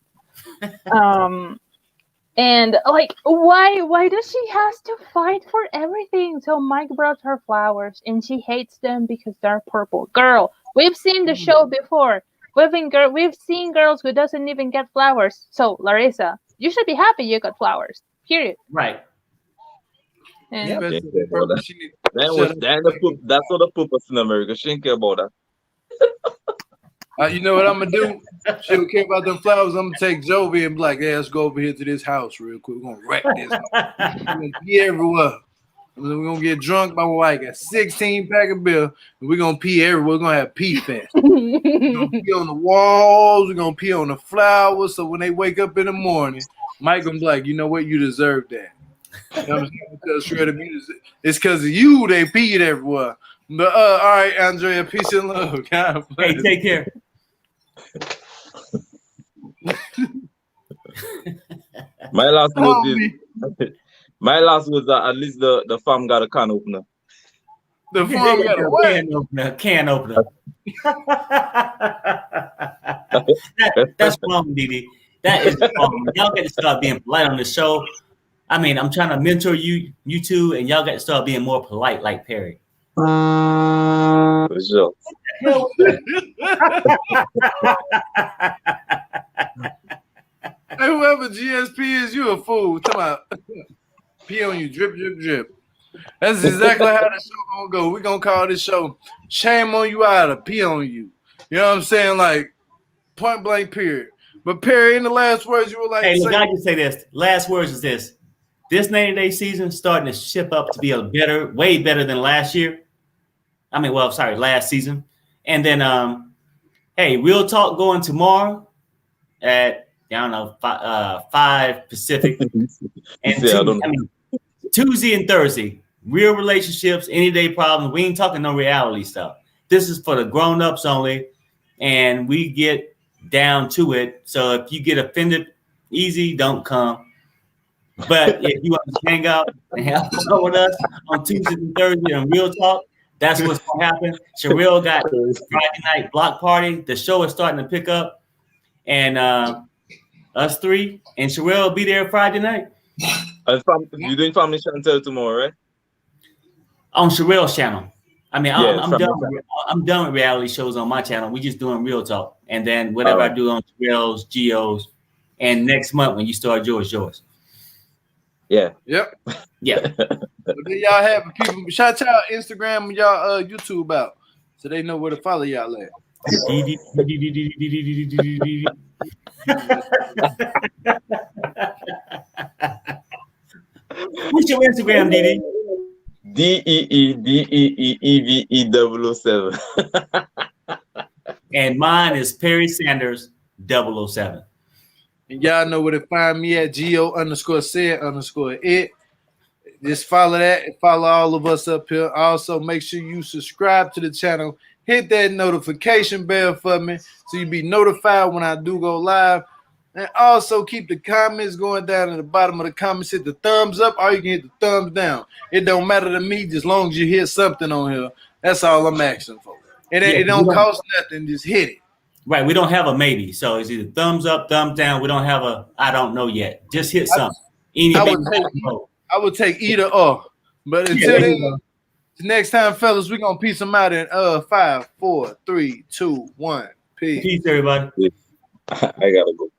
[SPEAKER 5] And like why does she has to fight for everything? So Mike brought her flowers and she hates them because they're purple. Girl, we've seen the show before. We've seen girls who doesn't even get flowers. So Larissa, you should be happy you got flowers. Period.
[SPEAKER 2] Right.
[SPEAKER 5] And
[SPEAKER 3] She didn't care about that. That's what the purpose in America. She didn't care about that.
[SPEAKER 1] You know what I'm gonna do? She don't care about them flowers. I'm gonna take Jovi and be like, "Hey, let's go over here to this house real quick. We're gonna wreck this. We're gonna pee everywhere. We're gonna get drunk by like a 16-pack of beer, and we're gonna pee everywhere. We're gonna have pee fest. We're gonna pee on the walls. We're gonna pee on the flowers. So when they wake up in the morning, Mike gonna be like, you know what? You deserve that. You know what I'm saying? Because Shredder music, it's because of you they peed everywhere. But all right, Andrea, peace and love. God bless.
[SPEAKER 2] Hey, take care.
[SPEAKER 3] My last words are at least the farm got a can opener.
[SPEAKER 1] The farm got a what?
[SPEAKER 2] Can opener. That's wrong, Didi. That is wrong. Y'all got to start being polite on the show. I mean, I'm trying to mentor you two, and y'all got to start being more polite like Perry.
[SPEAKER 3] For sure.
[SPEAKER 1] Hey, whoever GSP is, you a fool. Come out. Pee on you, drip, drip, drip. That's exactly how the show gonna go. We're gonna call this show Shame on You Out of Pee on You. You know what I'm saying? Like, point blank, period. But Perry, in the last words, you were like,
[SPEAKER 2] hey, look, I can say this. Last words is this. This 90-day season starting to ship up to be way better than last year. I mean, last season. And then, hey, Real Talk going tomorrow at, 5 Pacific. And Tuesday and Thursday, real relationships, any-day problems. We ain't talking no reality stuff. This is for the grown-ups only, and we get down to it. So if you get offended, easy, don't come. But if you want to hang out and have fun with us on Tuesday and Thursday on Real Talk, that's what's going to happen. Sherelle got Friday night block party. The show is starting to pick up. And us three and Sherelle will be there Friday night.
[SPEAKER 3] You're doing Family Channel tomorrow, right?
[SPEAKER 2] On Sherelle's channel. I mean,
[SPEAKER 3] Yeah,
[SPEAKER 2] I'm done with reality shows on my channel. We're just doing Real Talk. And then whatever I do on Sherelle's, Geo's, and next month when you start yours.
[SPEAKER 3] Yeah.
[SPEAKER 1] Yep.
[SPEAKER 2] Yeah.
[SPEAKER 1] But then y'all have people shout out Instagram and y'all YouTube out so they know where to follow y'all at.
[SPEAKER 2] What's your Instagram, Didi?
[SPEAKER 3] DEEDEEEVE007.
[SPEAKER 2] And mine is Perry Sanders 007.
[SPEAKER 1] And y'all know where to find me at GO_said_it. Just follow that and follow all of us up here. Also, make sure you subscribe to the channel. Hit that notification bell for me so you be notified when I do go live. And also keep the comments going down at the bottom of the comments. Hit the thumbs up or you can hit the thumbs down. It don't matter to me as long as you hit something on here. That's all I'm asking for. It don't cost nothing. Just hit it.
[SPEAKER 2] Right. We don't have a maybe. So it's either thumbs up, thumbs down. We don't have a I don't know yet. Just hit something.
[SPEAKER 1] I would take either or. But until then, next time, fellas, we're going to peace them out in 5, 4, 3, 2, 1. Peace.
[SPEAKER 2] Peace, everybody.
[SPEAKER 3] I got to go.